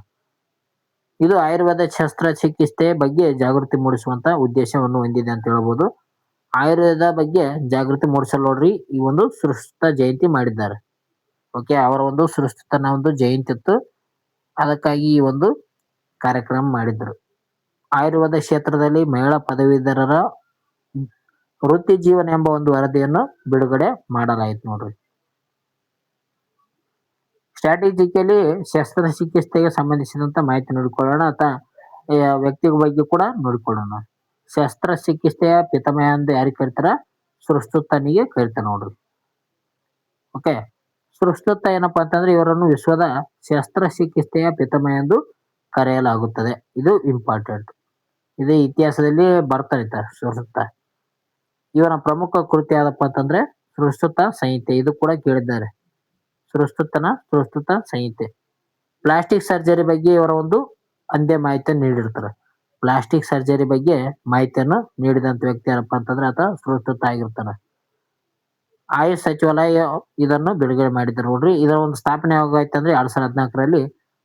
ಇದು ಆಯುರ್ವೇದ ಶಸ್ತ್ರಚಿಕಿತ್ಸೆ ಬಗ್ಗೆ ಜಾಗೃತಿ ಮೂಡಿಸುವಂತ ಉದ್ದೇಶವನ್ನು ಹೊಂದಿದೆ ಅಂತ ಹೇಳ್ಬೋದು. ಆಯುರ್ವೇದ ಬಗ್ಗೆ ಜಾಗೃತಿ ಮೂಡಿಸಲು ನೋಡ್ರಿ ಈ ಒಂದು ಸುಶ್ರುತ ಜಯಂತಿ ಮಾಡಿದ್ದಾರೆ. ಓಕೆ, ಅವರ ಒಂದು ಸುಶ್ರುತನ ಒಂದು ಜಯಂತಿ ಇತ್ತು, ಅದಕ್ಕಾಗಿ ಈ ಒಂದು ಕಾರ್ಯಕ್ರಮ ಮಾಡಿದ್ರು. ಆಯುರ್ವೇದ ಕ್ಷೇತ್ರದಲ್ಲಿ ಮಹಿಳಾ ಪದವೀಧರರ ವೃತ್ತಿ ಜೀವನ ಎಂಬ ಒಂದು ವರದಿಯನ್ನು ಬಿಡುಗಡೆ ಮಾಡಲಾಯಿತು ನೋಡ್ರಿ. ಸ್ಟ್ರಾಟಜಿಕಲಿ ಶಸ್ತ್ರಚಿಕಿತ್ಸೆಗೆ ಸಂಬಂಧಿಸಿದಂತ ಮಾಹಿತಿ ನೋಡಿಕೊಳ್ಳೋಣ ಅಥವಾ ವ್ಯಕ್ತಿಗಳ ಬಗ್ಗೆ ಕೂಡ ನೋಡಿಕೊಳ್ಳೋಣ. ಶಸ್ತ್ರಚಿಕಿತ್ಸೆಯ ಪಿತಾಮಹ ಎಂದು ಯಾರಿಗೆ ಕರಿತಾರ? ಸುಶ್ರುತನಿಗೆ ಕರಿತಾರ ನೋಡ್ರಿ. ಓಕೆ, ಸುಶ್ರುತ ಏನಪ್ಪಾ ಅಂತಂದ್ರೆ ಇವರನ್ನು ವಿಶ್ವದ ಶಸ್ತ್ರಚಿಕಿತ್ಸೆಯ ಪಿತಾಮಹ ಎಂದು ಕರೆಯಲಾಗುತ್ತದೆ. ಇದು ಇಂಪಾರ್ಟೆಂಟ್. ಇದು ಇತಿಹಾಸದಲ್ಲಿ ಬರ್ತಾ ಇರ್ತಾರೆ ಸುಶ್ರುತ. ಇವನ ಪ್ರಮುಖ ಕೃತಿ ಯಾವ್ದಪ್ಪ ಅಂತಂದ್ರೆ ಸುಶ್ರುತ ಸಂಹಿತೆ. ಇದು ಕೂಡ ಕೇಳಿದ್ದಾರೆ. ಸುಶ್ರುತ ಸಂಹಿತೆ. ಪ್ಲಾಸ್ಟಿಕ್ ಸರ್ಜರಿ ಬಗ್ಗೆ ಇವರ ಒಂದು ಅಂದೇ ಮಾಹಿತಿಯನ್ನು ನೀಡಿರ್ತಾರೆ. ಪ್ಲಾಸ್ಟಿಕ್ ಸರ್ಜರಿ ಬಗ್ಗೆ ಮಾಹಿತಿಯನ್ನು ನೀಡಿದಂತ ವ್ಯಕ್ತಿ ಯಾರಪ್ಪ ಅಂತಂದ್ರೆ ಆತ ಸುಶ್ರುತ ಆಗಿರ್ತಾನೆ. ಆಯುಷ್ ಸಚಿವಾಲಯ ಇದನ್ನು ಬಿಡುಗಡೆ ಮಾಡಿದ್ದಾರೆ ನೋಡ್ರಿ. ಇದರ ಒಂದು ಸ್ಥಾಪನೆ ಯಾವಾಗಾಯ್ತು ಅಂದ್ರೆ 2014ರಲ್ಲಿ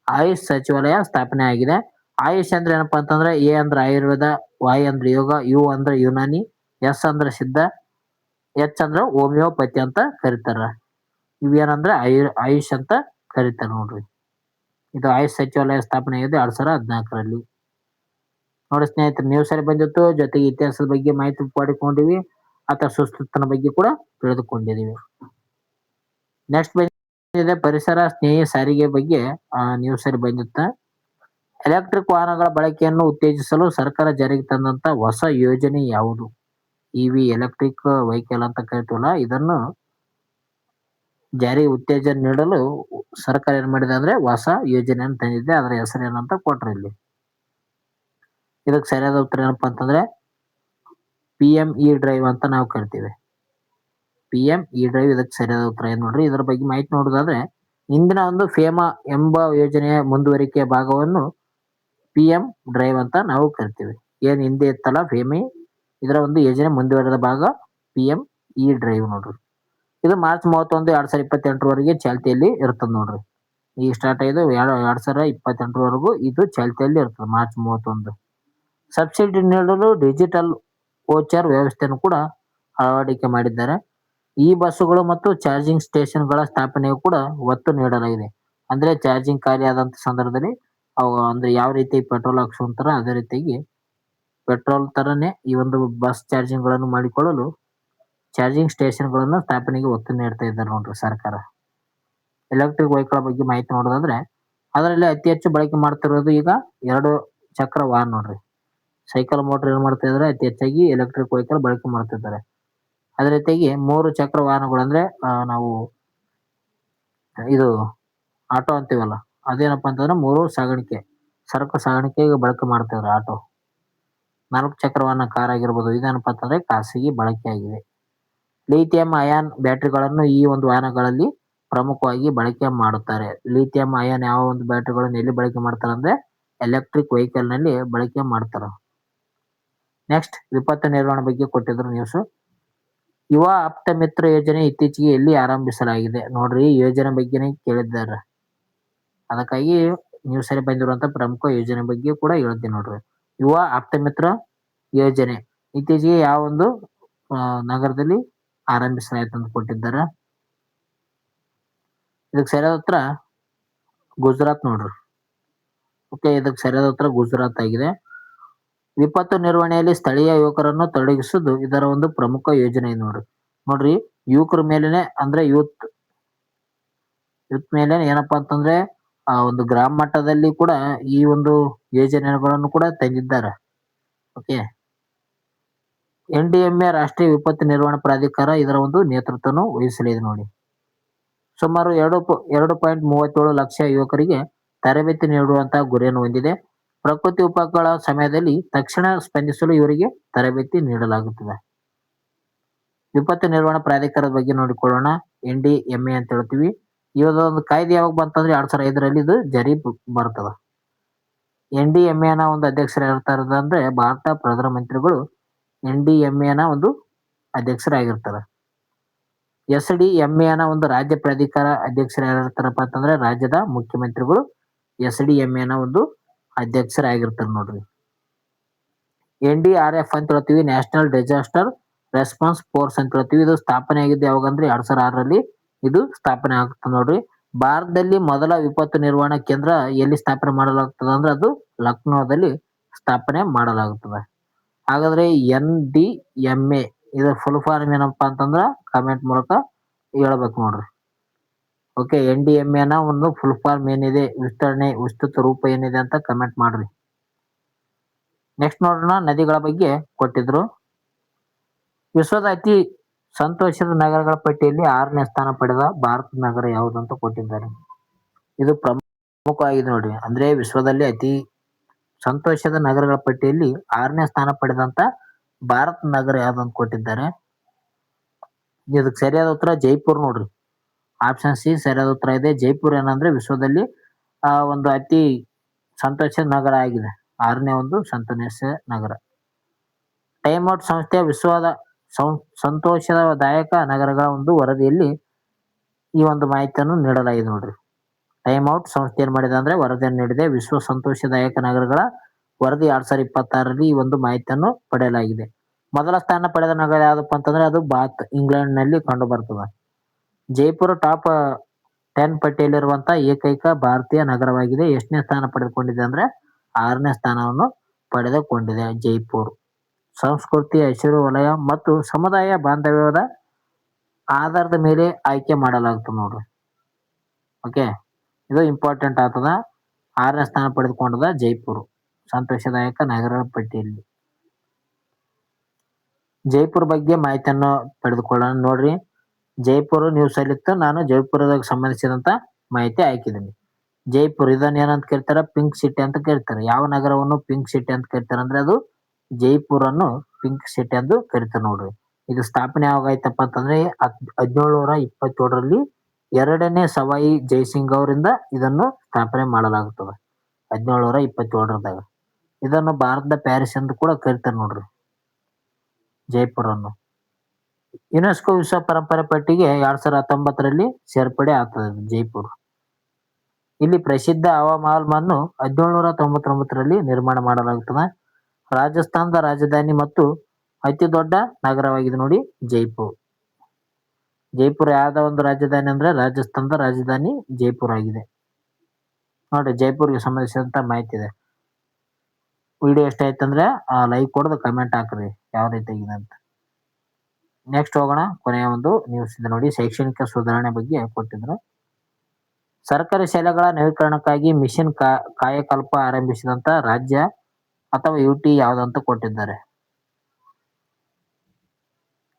ಆಯುಷ್ ಸಚಿವಾಲಯ ಸ್ಥಾಪನೆ ಆಗಿದೆ. ಆಯುಷ್ ಅಂದ್ರೆ ಏನಪ್ಪಾ ಅಂತಂದ್ರೆ ಎ ಅಂದ್ರೆ ಆಯುರ್ವೇದ, ವಾಯ್ ಅಂದ್ರೆ ಯೋಗ, ಯು ಅಂದ್ರೆ ಯುನಾನಿ, ಎಸ್ ಅಂದ್ರೆ ಸಿದ್ಧ, ಎಚ್ ಅಂದ್ರೆ ಹೋಮಿಯೋಪತಿ ಅಂತ ಕರೀತಾರ. ಇವೇನಂದ್ರೆ ಆಯುಷ್ ಅಂತ ಕರೀತಾರ ನೋಡ್ರಿ. ಇದು ಆಯುಷ್ ಸಚಿವಾಲಯ ಸ್ಥಾಪನೆ ಆಗಿದೆ 2014ರಲ್ಲಿ. ನೋಡಿ ಸ್ನೇಹಿತರೆ, ನ್ಯೂಸ್ ಅಲ್ಲಿ ಬಂದಿತ್ತು, ಜೊತೆಗೆ ಇತಿಹಾಸದ ಬಗ್ಗೆ ಮಾಹಿತಿ ಪಡ್ಕೊಂಡಿವಿ, ಅಥವಾ ಸುಶ್ರುತನ ಬಗ್ಗೆ ಕೂಡ ತಿಳಿದುಕೊಂಡಿದೀವಿ. ನೆಕ್ಸ್ಟ್ ಬಂದಿದೆ ಪರಿಸರ ಸ್ನೇಹಿ ಸಾರಿಗೆ ಬಗ್ಗೆ ನ್ಯೂಸ್ ಅಲ್ಲಿ ಬಂದಿತ್ತ. ಎಲೆಕ್ಟ್ರಿಕ್ ವಾಹನಗಳ ಬಳಕೆಯನ್ನು ಉತ್ತೇಜಿಸಲು ಸರ್ಕಾರ ಜಾರಿಗೆ ತಂದಂತ ಹೊಸ ಯೋಜನೆ ಯಾವುದು? ಇವಿ ಎಲೆಕ್ಟ್ರಿಕ್ ವೆಹಿಕಲ್ ಅಂತ ಕರಿತೀವಲ್ಲ, ಇದನ್ನು ಜಾರಿ ಉತ್ತೇಜನ ನೀಡಲು ಸರ್ಕಾರ ಏನ್ ಮಾಡಿದೆ ಅಂದ್ರೆ ಹೊಸ ಯೋಜನೆಯನ್ನು ತಂದಿದೆ. ಅದರ ಹೆಸರು ಏನಂತ ಕೊಟ್ರೆ ಇಲ್ಲಿ. ಇದಕ್ಕೆ ಸರಿಯಾದ ಉತ್ತರ ಏನಪ್ಪಾ ಅಂತಂದ್ರೆ PME ಡ್ರೈವ್ ಅಂತ ನಾವು ಕರಿತೀವಿ. PME ಡ್ರೈವ್ ಇದಕ್ಕೆ ಸರಿಯಾದ ಉತ್ತರ ಏನ್ ನೋಡ್ರಿ. ಇದರ ಬಗ್ಗೆ ಮಾಹಿತಿ ನೋಡೋದಾದ್ರೆ, ಇಂದಿನ ಒಂದು ಫೇಮಾ ಎಂಬ ಯೋಜನೆಯ ಮುಂದುವರಿಕೆಯ ಭಾಗವನ್ನು PM ಡ್ರೈವ್ ಅಂತ ನಾವು ಕರಿತೀವಿ. ಏನ್ ಹಿಂದೆ ಇತ್ತಲ್ಲ ಫೇಮಿ, ಇದರ ಒಂದು ಯೋಜನೆ ಮುಂದುವರೆದ ಭಾಗ PME ಡ್ರೈವ್ ನೋಡ್ರಿ. ಇದು ಮಾರ್ಚ್ 31, 2028 ಚಾಲ್ತಿಯಲ್ಲಿ ಇರ್ತದೆ ನೋಡ್ರಿ. ಈಗ ಸ್ಟಾರ್ಟ್ ಆಗಿದೆ 2028 ಇದು ಚಾಲ್ತಿಯಲ್ಲಿ ಇರ್ತದೆ ಮಾರ್ಚ್ 31. ಸಬ್ಸಿಡಿ ನೀಡಲು ಡಿಜಿಟಲ್ ವೋಚರ್ ವ್ಯವಸ್ಥೆಯನ್ನು ಕೂಡ ಅಳವಡಿಕೆ ಮಾಡಿದ್ದಾರೆ. ಈ ಬಸ್ಸುಗಳು ಮತ್ತು ಚಾರ್ಜಿಂಗ್ ಸ್ಟೇಷನ್ಗಳ ಸ್ಥಾಪನೆಗೂ ಕೂಡ ಒತ್ತು ನೀಡಲಾಗಿದೆ. ಅಂದ್ರೆ ಚಾರ್ಜಿಂಗ್ ಖಾಲಿ ಆದಂತ ಸಂದರ್ಭದಲ್ಲಿ ಅವು ಅಂದ್ರೆ ಯಾವ ರೀತಿ ಪೆಟ್ರೋಲ್ ಹಾಕ್ಸ್ಕೊಂತಾರ ಅದೇ ರೀತಿಯಾಗಿ ಪೆಟ್ರೋಲ್ ತರನೇ ಈ ಒಂದು ಬಸ್ ಚಾರ್ಜಿಂಗ್ ಗಳನ್ನು ಮಾಡಿಕೊಳ್ಳಲು ಚಾರ್ಜಿಂಗ್ ಸ್ಟೇಷನ್ ಗಳನ್ನು ಸ್ಥಾಪನೆಗೆ ಒತ್ತು ನೀಡ್ತಾ ಇದ್ದಾರೆ ನೋಡ್ರಿ ಸರ್ಕಾರ. ಎಲೆಕ್ಟ್ರಿಕ್ ವೆಹಿಕಲ್ ಬಗ್ಗೆ ಮಾಹಿತಿ ನೋಡೋದಾದ್ರೆ, ಅದರಲ್ಲಿ ಅತಿ ಹೆಚ್ಚು ಬಳಕೆ ಮಾಡ್ತಿರೋದು ಈಗ 2 ಚಕ್ರ ವಾಹನ ನೋಡ್ರಿ. ಸೈಕಲ್ ಮೋಟರ್ ಏನ್ ಮಾಡ್ತಾ ಇದಾರೆ, ಅತಿ ಹೆಚ್ಚಾಗಿ ಎಲೆಕ್ಟ್ರಿಕ್ ವೆಹಿಕಲ್ ಬಳಕೆ ಮಾಡ್ತಿದ್ದಾರೆ. ಅದೇ ರೀತಿಯಾಗಿ 3 ಚಕ್ರ ವಾಹನಗಳು ಅಂದ್ರೆ ನಾವು ಇದು ಆಟೋ ಅಂತೀವಲ್ಲ, ಅದೇನಪ್ಪಾ ಅಂತಂದ್ರೆ 3 ಸಾಗಾಣಿಕೆ ಸರಕು ಸಾಗಾಣಿಕೆಗೆ ಬಳಕೆ ಮಾಡ್ತಿದ್ದಾರೆ ಆಟೋ. 4 ಚಕ್ರ ವಾಹನ ಕಾರ್ ಆಗಿರ್ಬೋದು, ಇದೇನಪ್ಪಾ ಅಂತಂದ್ರೆ ಖಾಸಗಿ ಬಳಕೆ ಆಗಿದೆ. ಲಿಥಿಯಂ ಅಯಾನ್ ಬ್ಯಾಟರಿಗಳನ್ನು ಈ ಒಂದು ವಾಹನಗಳಲ್ಲಿ ಪ್ರಮುಖವಾಗಿ ಬಳಕೆ ಮಾಡುತ್ತಾರೆ. ಲಿಥಿಯಂ ಅಯಾನ್ ಯಾವ ಒಂದು ಬ್ಯಾಟರಿಗಳನ್ನು ಎಲ್ಲಿ ಬಳಕೆ ಮಾಡ್ತಾರೆ ಅಂದ್ರೆ ಎಲೆಕ್ಟ್ರಿಕ್ ವೆಹಿಕಲ್ ನಲ್ಲಿ ಬಳಕೆ ಮಾಡ್ತಾರೆ. ನೆಕ್ಸ್ಟ್ ವಿಪತ್ತು ನಿರ್ವಹಣೆ ಬಗ್ಗೆ ಕೊಟ್ಟಿದ್ರು ನ್ಯೂಸ್. ಯುವ ಆಪ್ತ ಮಿತ್ರ ಯೋಜನೆ ಇತ್ತೀಚೆಗೆ ಎಲ್ಲಿ ಆರಂಭಿಸಲಾಗಿದೆ? ನೋಡ್ರಿ, ಈ ಯೋಜನೆ ಬಗ್ಗೆನೇ ಕೇಳಿದ್ದಾರೆ. ಅದಕ್ಕಾಗಿ ನ್ಯೂಸ್ ಅಲ್ಲಿ ಬಂದಿರುವಂತ ಪ್ರಮುಖ ಯೋಜನೆ ಬಗ್ಗೆ ಕೂಡ ಹೇಳ್ತೀನಿ ನೋಡ್ರಿ. ಯುವ ಆಪ್ತ ಮಿತ್ರ ಯೋಜನೆ ಇತ್ತೀಚೆಗೆ ಯಾವ ಒಂದು ನಗರದಲ್ಲಿ ಆರಂಭಿಸಲಾಯಿತು ಅಂತ ಕೊಟ್ಟಿದ್ದಾರೆ. ಇದಕ್ಕೆ ಸರಿಯಾದ ಉತ್ತರ ಗುಜರಾತ್ ನೋಡ್ರಿ. ಓಕೆ, ಇದಕ್ಕೆ ಸರಿಯಾದ ಉತ್ತರ ಗುಜರಾತ್ ಆಗಿದೆ. ವಿಪತ್ತು ನಿರ್ವಹಣೆಯಲ್ಲಿ ಸ್ಥಳೀಯ ಯುವಕರನ್ನು ತೊಡಗಿಸುವುದು ಇದರ ಒಂದು ಪ್ರಮುಖ ಯೋಜನೆ ನೋಡ್ರಿ. ಯುವಕರ ಮೇಲೆನೆ ಅಂದ್ರೆ ಯೂತ್ ಮೇಲೆ ಏನಪ್ಪಾ ಅಂತಂದ್ರೆ ಒಂದು ಗ್ರಾಮ ಮಟ್ಟದಲ್ಲಿ ಕೂಡ ಈ ಒಂದು ಯೋಜನೆಗಳನ್ನು ಕೂಡ ತಂದಿದ್ದಾರೆ. ಓಕೆ, NDMA ರಾಷ್ಟ್ರೀಯ ವಿಪತ್ತು ನಿರ್ವಹಣಾ ಪ್ರಾಧಿಕಾರ ಇದರ ಒಂದು ನೇತೃತ್ವವನ್ನು ವಹಿಸಲಿದೆ ನೋಡಿ. ಸುಮಾರು 2.37 ಲಕ್ಷ ಯುವಕರಿಗೆ ತರಬೇತಿ ನೀಡುವಂತಹ ಗುರಿಯನ್ನು ಹೊಂದಿದೆ. ಪ್ರಕೃತಿ ವಿಪತ್ತುಗಳ ಸಮಯದಲ್ಲಿ ತಕ್ಷಣ ಸ್ಪಂದಿಸಲು ಇವರಿಗೆ ತರಬೇತಿ ನೀಡಲಾಗುತ್ತದೆ. ವಿಪತ್ತು ನಿರ್ವಹಣಾ ಪ್ರಾಧಿಕಾರದ ಬಗ್ಗೆ ನೋಡಿಕೊಳ್ಳೋಣ. NDMA ಅಂತ ಹೇಳ್ತೀವಿ. ಒಂದು ಕಾಯ್ದೆ ಯಾವಾಗ ಬಂತಂದ್ರೆ 2005ರಲ್ಲಿ ಇದು ಜಾರಿ ಬರ್ತದ. NDMA ನ ಒಂದು ಅಧ್ಯಕ್ಷರು ಯಾರಿರ್ತಾರೆ ಅಂದ್ರೆ ಭಾರತ ಪ್ರಧಾನ ಮಂತ್ರಿಗಳು NDMA ನ ಒಂದು ಅಧ್ಯಕ್ಷರಾಗಿರ್ತಾರೆ. SDMA ನ ಒಂದು ರಾಜ್ಯ ಪ್ರಾಧಿಕಾರ ಅಧ್ಯಕ್ಷರು ಯಾರಿರ್ತಾರಪ್ಪ ಅಂತಂದ್ರೆ ರಾಜ್ಯದ ಮುಖ್ಯಮಂತ್ರಿಗಳು SDMA ನ ಒಂದು ಅಧ್ಯಕ್ಷರಾಗಿರ್ತಾರೆ ನೋಡ್ರಿ. NDRF ಅಂತ ಹೇಳ್ತೀವಿ, ನ್ಯಾಷನಲ್ ಡಿಸಾಸ್ಟರ್ ರೆಸ್ಪಾನ್ಸ್ ಫೋರ್ಸ್ ಅಂತ ಹೇಳ್ತೀವಿ. ಇದು ಸ್ಥಾಪನೆ ಆಗಿದ್ದು ಯಾವಾಗಂದ್ರೆ 2006ರಲ್ಲಿ ಇದು ಸ್ಥಾಪನೆ ಆಗುತ್ತೆ ನೋಡ್ರಿ. ಭಾರತದಲ್ಲಿ ಮೊದಲ ವಿಪತ್ತು ನಿರ್ವಹಣಾ ಕೇಂದ್ರ ಎಲ್ಲಿ ಸ್ಥಾಪನೆ ಮಾಡಲಾಗ್ತದೆ ಅಂದ್ರೆ ಅದು ಲಕ್ನೋದಲ್ಲಿ ಸ್ಥಾಪನೆ ಮಾಡಲಾಗುತ್ತದೆ. ಹಾಗಾದ್ರೆ NDMA ಇದು ಫುಲ್ ಫಾರ್ಮ್ ಏನಪ್ಪಾ ಅಂತಂದ್ರ ಕಮೆಂಟ್ ಮೂಲಕ ಹೇಳ್ಬೇಕು ನೋಡ್ರಿ. ಓಕೆ, NDMA ನ ಒಂದು ಫುಲ್ ಫಾರ್ಮ್ ಏನಿದೆ, ವಿಸ್ತೃತ ರೂಪ ಏನಿದೆ ಅಂತ ಕಮೆಂಟ್ ಮಾಡ್ರಿ. ನೆಕ್ಸ್ಟ್ ನೋಡೋಣ, ನದಿಗಳ ಬಗ್ಗೆ ಕೊಟ್ಟಿದ್ರು. ವಿಶ್ವದ ಅತಿ ಸಂತೋಷದ ನಗರಗಳ ಪಟ್ಟಿಯಲ್ಲಿ 6ನೇ ಸ್ಥಾನ ಪಡೆದ ಭಾರತದ ನಗರ ಯಾವುದು ಅಂತ ಕೊಟ್ಟಿದ್ದಾರೆ. ಇದು ಪ್ರಮುಖವಾಗಿದೆ ನೋಡಿ. ಅಂದ್ರೆ ವಿಶ್ವದಲ್ಲಿ ಅತಿ ಸಂತೋಷದ ನಗರಗಳ ಪಟ್ಟಿಯಲ್ಲಿ 6ನೇ ಸ್ಥಾನ ಪಡೆದಂತ ಭಾರತ ನಗರ ಯಾವ್ದು ಅಂತ ಕೊಟ್ಟಿದ್ದಾರೆ. ಇದಕ್ಕೆ ಸರಿಯಾದ ಉತ್ತರ ಜೈಪುರ್ ನೋಡ್ರಿ. ಆಪ್ಷನ್ ಸಿ ಸರಿಯಾದ ಉತ್ತರ ಇದೆ. ಜೈಪುರ್ ಏನಂದ್ರೆ ವಿಶ್ವದಲ್ಲಿ ಒಂದು ಅತಿ ಸಂತೋಷದ ನಗರ ಆಗಿದೆ. 6ನೇ ಒಂದು ಸಂತೋಷ ನಗರ. ಟೈಮ್ ಔಟ್ ಸಂಸ್ಥೆಯ ವಿಶ್ವದ ಸಂತೋಷದಾಯಕ ನಗರಗಳ ಒಂದು ವರದಿಯಲ್ಲಿ ಈ ಒಂದು ಮಾಹಿತಿಯನ್ನು ನೀಡಲಾಗಿದೆ ನೋಡ್ರಿ. ಟೈಮ್ ಔಟ್ ಸಂಸ್ಥೆ ಏನ್ ಮಾಡಿದೆ ಅಂದ್ರೆ ವರದಿಯನ್ನು ನೀಡಿದೆ. ವಿಶ್ವ ಸಂತೋಷದಾಯಕ ನಗರಗಳ ವರದಿ 2026ರಲ್ಲಿ ಈ ಒಂದು ಮಾಹಿತಿಯನ್ನು ಪಡೆಯಲಾಗಿದೆ. ಮೊದಲ ಸ್ಥಾನ ಪಡೆದ ನಗರ ಯಾವ್ದಪ್ಪ ಅಂತಂದ್ರೆ ಅದು ಬಾತ್, ಇಂಗ್ಲೆಂಡ್ ನಲ್ಲಿ ಕಂಡು ಬರ್ತದೆ. ಜೈಪುರ ಟಾಪ್ 10 ಪಟ್ಟಿಯಲ್ಲಿರುವಂತಹ ಏಕೈಕ ಭಾರತೀಯ ನಗರವಾಗಿದೆ. ಎಷ್ಟನೇ ಸ್ಥಾನ ಪಡೆದುಕೊಂಡಿದೆ ಅಂದ್ರೆ 6ನೇ ಸ್ಥಾನವನ್ನು ಪಡೆದುಕೊಂಡಿದೆ ಜೈಪುರ್. ಸಂಸ್ಕೃತಿ, ಹಸಿರು ವಲಯ ಮತ್ತು ಸಮುದಾಯ ಬಾಂಧವ್ಯದ ಆಧಾರದ ಮೇಲೆ ಆಯ್ಕೆ ಮಾಡಲಾಗ್ತದೆ ನೋಡ್ರಿ. ಓಕೆ, ಇದು ಇಂಪಾರ್ಟೆಂಟ್ ಆಗ್ತದ. 6ನೇ ಸ್ಥಾನ ಪಡೆದುಕೊಂಡದ ಜೈಪುರ್ ಸಂತೋಷದಾಯಕ ನಗರಗಳ ಪಟ್ಟಿಯಲ್ಲಿ. ಜೈಪುರ್ ಬಗ್ಗೆ ಮಾಹಿತಿಯನ್ನು ಪಡೆದುಕೊಳ್ಳೋಣ ನೋಡ್ರಿ. ಜೈಪುರ್ ನ್ಯೂಸ್ ಅಲ್ಲಿತ್ತು, ನಾನು ಜೈಪುರದಾಗ ಸಂಬಂಧಿಸಿದಂತ ಮಾಹಿತಿ ಹಾಕಿದ್ದೀನಿ. ಜೈಪುರ್ ಇದನ್ನ ಏನಂತ ಕರೀತಾರೆ? ಪಿಂಕ್ ಸಿಟಿ ಅಂತ ಕರೀತಾರೆ. ಯಾವ ನಗರವನ್ನು ಪಿಂಕ್ ಸಿಟಿ ಅಂತ ಕರೀತಾರೆ ಅಂದ್ರೆ ಅದು ಜೈಪುರ್ ಅನ್ನು ಪಿಂಕ್ ಸಿಟಿ ಎಂದು ಕರೀತಾರೆ ನೋಡ್ರಿ. ಇದು ಸ್ಥಾಪನೆ ಯಾವಾಗ ಆಯ್ತಪ್ಪ ಅಂತಂದ್ರೆ 1727ರಲ್ಲಿ 2ನೇ ಸವಾಯಿ ಜೈಸಿಂಗ್ ಅವರಿಂದ ಇದನ್ನು ಸ್ಥಾಪನೆ ಮಾಡಲಾಗುತ್ತದೆ. 1727ರದಾಗ. ಇದನ್ನು ಭಾರತದ ಪ್ಯಾರಿಸ್ ಎಂದು ಕೂಡ ಕರೀತಾರೆ ನೋಡ್ರಿ ಜೈಪುರ್ ಅನ್ನು. ಯುನೆಸ್ಕೋ ವಿಶ್ವ ಪರಂಪರೆ ಪಟ್ಟಿಗೆ 2019ರಲ್ಲಿ ಸೇರ್ಪಡೆ ಆಗ್ತದೆ ಜೈಪುರ್. ಇಲ್ಲಿ ಪ್ರಸಿದ್ಧ ಹವಾ ಮಹಲ್ ಅನ್ನು 1799ರಲ್ಲಿ ನಿರ್ಮಾಣ ಮಾಡಲಾಗುತ್ತದೆ. ರಾಜಸ್ಥಾನದ ರಾಜಧಾನಿ ಮತ್ತು ಅತಿ ದೊಡ್ಡ ನಗರವಾಗಿದೆ ನೋಡಿ ಜೈಪುರ್. ಜೈಪುರ್ ಯಾವ್ದ ಒಂದು ರಾಜಧಾನಿ ಅಂದ್ರೆ ರಾಜಸ್ಥಾನದ ರಾಜಧಾನಿ ಜೈಪುರ್ ಆಗಿದೆ ನೋಡಿ. ಜೈಪುರ್ಗೆ ಸಂಬಂಧಿಸಿದಂತ ಮಾಹಿತಿ ಇದೆ. ವಿಡಿಯೋ ಎಷ್ಟ ಆಯ್ತಂದ್ರೆ ಲೈಕ್ ಕೊಡೋದು, ಕಮೆಂಟ್ ಹಾಕ್ರಿ ಯಾವ ರೀತಿ ಆಗಿದೆ ಅಂತ. ನೆಕ್ಸ್ಟ್ ಹೋಗೋಣ. ಕೊನೆಯ ಒಂದು ನ್ಯೂಸ್ ಇದೆ ನೋಡಿ. ಶೈಕ್ಷಣಿಕ ಸುಧಾರಣೆ ಬಗ್ಗೆ ಕೊಟ್ಟಿದ್ರು. ಸರ್ಕಾರಿ ಶಾಲೆಗಳ ನವೀಕರಣಕ್ಕಾಗಿ ಮಿಷನ್ ಕಾಯಕಲ್ಪ ಆರಂಭಿಸಿದಂತ ರಾಜ್ಯ ಅಥವಾ ಯುಟಿ ಯಾವ್ದಂತ ಕೊಟ್ಟಿದ್ದಾರೆ.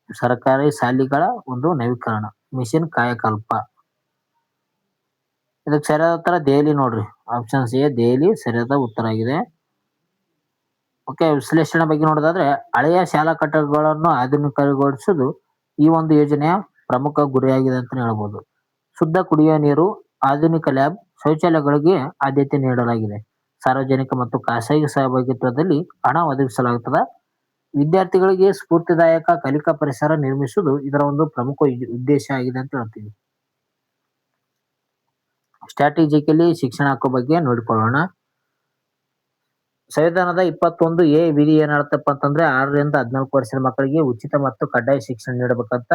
ಸರ್ಕಾರಿ ಶಾಲೆಗಳ ಒಂದು ನವೀಕರಣ ಮಿಷನ್ ಕಾಯಕಲ್ಪ. ಇದಕ್ಕೆ ಸರಿಯಾದ ಉತ್ತರ ದೆಹಲಿ ನೋಡ್ರಿ. ಆಪ್ಷನ್ ಸಿ ದೆಹಲಿ ಸರಿಯಾದ ಉತ್ತರ ಆಗಿದೆ. ಓಕೆ, ವಿಶ್ಲೇಷಣೆ ಬಗ್ಗೆ ನೋಡೋದಾದ್ರೆ ಹಳೆಯ ಶಾಲಾ ಕಟ್ಟಡಗಳನ್ನು ಆಧುನಿಕಗೊಳಿಸುವುದು ಈ ಒಂದು ಯೋಜನೆಯ ಪ್ರಮುಖ ಗುರಿಯಾಗಿದೆ ಅಂತ ಹೇಳ್ಬೋದು. ಶುದ್ಧ ಕುಡಿಯುವ ನೀರು, ಆಧುನಿಕ ಲ್ಯಾಬ್, ಶೌಚಾಲಯಗಳಿಗೆ ಆದ್ಯತೆ ನೀಡಲಾಗಿದೆ. ಸಾರ್ವಜನಿಕ ಮತ್ತು ಖಾಸಗಿ ಸಹಭಾಗಿತ್ವದಲ್ಲಿ ಹಣ ಒದಗಿಸಲಾಗುತ್ತದೆ. ವಿದ್ಯಾರ್ಥಿಗಳಿಗೆ ಸ್ಫೂರ್ತಿದಾಯಕ ಕಲಿಕಾ ಪರಿಸರ ನಿರ್ಮಿಸುವುದು ಇದರ ಒಂದು ಪ್ರಮುಖ ಉದ್ದೇಶ ಆಗಿದೆ ಅಂತ ಹೇಳ್ತೀವಿ. ಸ್ಟ್ರಾಟಜಿಕಲಿ ಶಿಕ್ಷಣ ಹಕ್ಕು ಬಗ್ಗೆ ನೋಡಿಕೊಳ್ಳೋಣ. ಸಂವಿಧಾನದ 21A ವಿಧಿ ಏನ್ ಹೇಳ್ತಪ್ಪ ಅಂತಂದ್ರೆ 6ರಿಂದ 14 ವರ್ಷದ ಮಕ್ಕಳಿಗೆ ಉಚಿತ ಮತ್ತು ಕಡ್ಡಾಯ ಶಿಕ್ಷಣ ನೀಡಬೇಕಂತ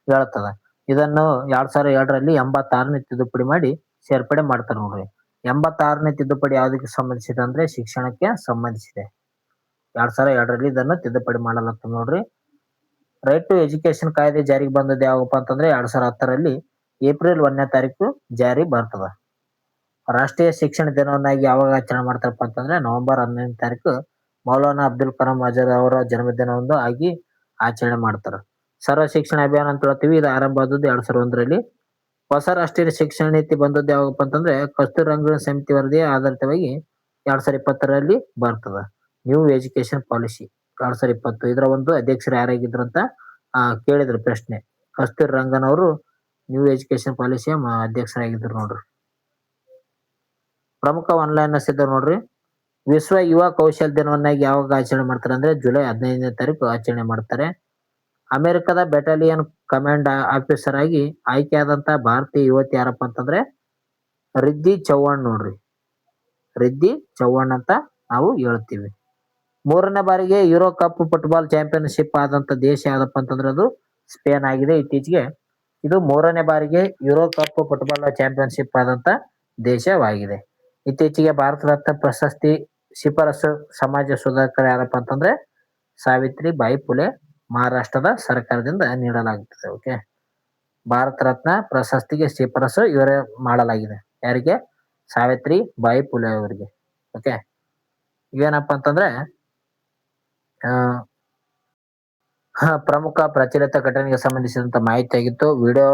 ಹೇಳ್ತದ. ಇದನ್ನು 2007ರಲ್ಲಿ 86ನೇ ತಿದ್ದುಪಡಿ ಮಾಡಿ ಸೇರ್ಪಡೆ ಮಾಡ್ತಾರೆ ನೋಡ್ರಿ. 86ನೇ ತಿದ್ದುಪಡಿ ಯಾವುದಕ್ಕೆ ಸಂಬಂಧಿಸಿದೆ ಅಂದ್ರೆ ಶಿಕ್ಷಣಕ್ಕೆ ಸಂಬಂಧಿಸಿದೆ. 2002ರಲ್ಲಿ ಇದನ್ನು ತಿದ್ದುಪಡಿ ಮಾಡಲಾಗ್ತದೆ ನೋಡ್ರಿ. ರೈಟ್ ಟು ಎಜುಕೇಶನ್ ಕಾಯ್ದೆ ಜಾರಿಗೆ ಬಂದದ್ದು ಯಾವಪ್ಪ ಅಂತಂದ್ರೆ 2010ರಲ್ಲಿ ಏಪ್ರಿಲ್ 1ನೇ ತಾರೀಕು ಜಾರಿ ಬರ್ತದ. ರಾಷ್ಟ್ರೀಯ ಶಿಕ್ಷಣ ದಿನವನ್ನಾಗಿ ಯಾವಾಗ ಆಚರಣೆ ಮಾಡ್ತಾರಪ್ಪ ಅಂತಂದ್ರೆ ನವೆಂಬರ್ 11ನೇ ತಾರೀಕು ಮೌಲಾನಾ ಅಬ್ದುಲ್ ಕಲಾಂ ಆಜಾದ್ ಅವರ ಜನ್ಮದಿನವನ್ನು ಆಗಿ ಆಚರಣೆ ಮಾಡ್ತಾರೆ. ಸರ್ವ ಶಿಕ್ಷಣ ಅಭಿಯಾನ ಅಂತ ಹೇಳ್ತೀವಿ. ಇದು ಆರಂಭ ಆದದ್ದು 2001ರಲ್ಲಿ. ಹೊಸ ರಾಷ್ಟ್ರೀಯ ಶಿಕ್ಷಣ ನೀತಿ ಬಂದದ್ದು ಯಾವಾಗಪ್ಪ ಅಂತಂದ್ರೆ ಕಸ್ತೂರಿ ರಂಗನ್ ಸಮಿತಿ ವರದಿಯ ಆಧಾರಿತವಾಗಿ 2020ರಲ್ಲಿ ಬರ್ತದ. New education policy 2020. ಇದರ ಒಂದು ಅಧ್ಯಕ್ಷರು ಯಾರಾಗಿದ್ರು ಅಂತ ಕೇಳಿದ್ರು ಪ್ರಶ್ನೆ. ಕಸ್ತೂರಿ ರಂಗನ್ ಅವರು ನ್ಯೂ ಎಜುಕೇಶನ್ ಪಾಲಿಸಿಯ ಅಧ್ಯಕ್ಷರಾಗಿದ್ರು ನೋಡ್ರಿ. ಪ್ರಮುಖ ಆನ್ಲೈನ್ ಇದ್ದ ನೋಡ್ರಿ. ವಿಶ್ವ ಯುವ ಕೌಶಲ್ಯ ದಿನವನ್ನಾಗಿ ಯಾವಾಗ ಆಚರಣೆ ಮಾಡ್ತಾರೆ ಅಂದ್ರೆ ಜುಲೈ 15ನೇ ತಾರೀಕು ಆಚರಣೆ ಮಾಡ್ತಾರೆ. ಅಮೆರಿಕದ ಬೆಟಾಲಿಯನ್ ಕಮಾಂಡ್ ಆಫೀಸರ್ ಆಗಿ ಆಯ್ಕೆಯಾದಂತ ಭಾರತೀಯ ಯುವತಿ ಯಾರಪ್ಪ ಅಂತಂದ್ರೆ ರಿದ್ದಿ ಚೌಹಾಣ್ ನೋಡ್ರಿ. ರಿದ್ದಿ ಚೌಹಾಣ್ ಅಂತ ನಾವು ಹೇಳ್ತೀವಿ. 3ನೇ ಬಾರಿಗೆ ಯೂರೋ ಕಪ್ ಫುಟ್ಬಾಲ್ ಚಾಂಪಿಯನ್ಶಿಪ್ ಆದಂತ ದೇಶ ಯಾವ್ದಪ್ಪ ಅಂತಂದ್ರೆ ಅದು ಸ್ಪೇನ್ ಆಗಿದೆ. ಇತ್ತೀಚೆಗೆ ಇದು 3ನೇ ಬಾರಿಗೆ ಯೂರೋ ಕಪ್ ಫುಟ್ಬಾಲ್ ಚಾಂಪಿಯನ್ಶಿಪ್ ಆದಂತ ದೇಶವಾಗಿದೆ. ಇತ್ತೀಚೆಗೆ ಭಾರತ ರತ್ನ ಪ್ರಶಸ್ತಿ ಶಿಫಾರಸು ಸಮಾಜ ಸುಧಾರಕರು ಯಾರಪ್ಪ ಅಂತಂದ್ರೆ ಸಾವಿತ್ರಿ ಬಾಯಿ ಫುಲೆ ಮಹಾರಾಷ್ಟ್ರದ ಸರ್ಕಾರದಿಂದ ನೀಡಲಾಗುತ್ತದೆ. ಓಕೆ, ಭಾರತ ರತ್ನ ಪ್ರಶಸ್ತಿಗೆ ಶಿಫಾರಸು ಇವರೇ ಮಾಡಲಾಗಿದೆ. ಯಾರಿಗೆ? ಸಾವಿತ್ರಿ ಬಾಯಿ ಫುಲೆ ಅವರಿಗೆ. ಓಕೆ, ಇವೇನಪ್ಪ ಅಂತಂದ್ರೆ ಪ್ರಮುಖ ಪ್ರಚಲಿತ ಘಟನೆಗೆ ಸಂಬಂಧಿಸಿದಂತ ಮಾಹಿತಿ ಆಗಿತ್ತು. ವಿಡಿಯೋ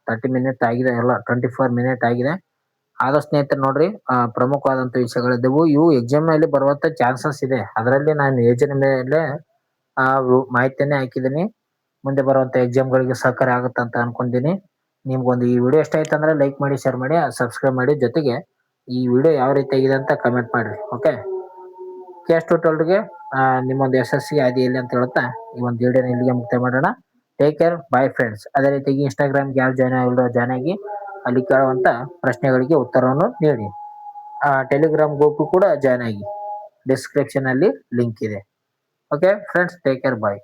30 ಮಿನಿಟ್ ಆಗಿದೆ, ಎಲ್ಲ 24 ಮಿನಿಟ್ ಆಗಿದೆ. ಆದಷ್ಟು ಸ್ನೇಹಿತರೆ ನೋಡ್ರಿ, ಪ್ರಮುಖವಾದಂತ ವಿಷಯಗಳಿದ್ದವು. ಇವು ಎಕ್ಸಾಮ್ ನಲ್ಲಿ ಬರುವಂತ ಚಾನ್ಸಸ್ ಇದೆ. ಅದರಲ್ಲಿ ನಾನು ಯೋಜನೆ ಮೇಲೆ ಮಾಹಿತಿಯನ್ನೇ ಹಾಕಿದ್ದೀನಿ. ಮುಂದೆ ಬರುವಂತ ಎಕ್ಸಾಮ್ಗಳಿಗೆ ಸಹಕಾರಿ ಆಗುತ್ತೆ ಅಂತ ಅನ್ಕೊಂಡಿನಿ. ನಿಮ್ಗೊಂದು ಈ ವಿಡಿಯೋ ಇಷ್ಟ ಆಯ್ತು ಅಂದ್ರೆ ಲೈಕ್ ಮಾಡಿ, ಶೇರ್ ಮಾಡಿ, ಸಬ್ಸ್ಕ್ರೈಬ್ ಮಾಡಿ. ಜೊತೆಗೆ ಈ ವಿಡಿಯೋ ಯಾವ ರೀತಿ ಆಗಿದೆ ಅಂತ ಕಮೆಂಟ್ ಮಾಡ್ರಿ. ಓಕೆ, ಕ್ಯಾಶ್ ಟೋಟಲ್ಗೆ ನಿಮ್ಮೊಂದು ಯಶಸ್ವಿ ಹಾದಿಯಲ್ಲಿ ಅಂತ ಹೇಳ್ತಾ ಈ ಒಂದು ವಿಡಿಯೋನ ಇಲ್ಲಿಗೆ ಮುಕ್ತಾಯ ಮಾಡೋಣ. Take care, bye friends. ಅದೇ ರೀತಿಯಾಗಿ ಇನ್ಸ್ಟಾಗ್ರಾಮ್ಗೆ ಯಾರು ಜಾಯ್ನ್ ಆಗಿಲ್ಲೋ ಜಾಯ್ನ್ ಆಗಿ ಅಲ್ಲಿ ಕೇಳುವಂತ ಪ್ರಶ್ನೆಗಳಿಗೆ ಉತ್ತರವನ್ನು ನೀಡಿ. ಟೆಲಿಗ್ರಾಮ್ ಗ್ರೂಪ್ ಕೂಡ ಜಾಯ್ನ್ ಆಗಿ, ಡಿಸ್ಕ್ರಿಪ್ಷನ್ ಅಲ್ಲಿ ಲಿಂಕ್ ಇದೆ. ಓಕೆ ಫ್ರೆಂಡ್ಸ್, ಟೇಕ್ ಕೇರ್, ಬಾಯ್.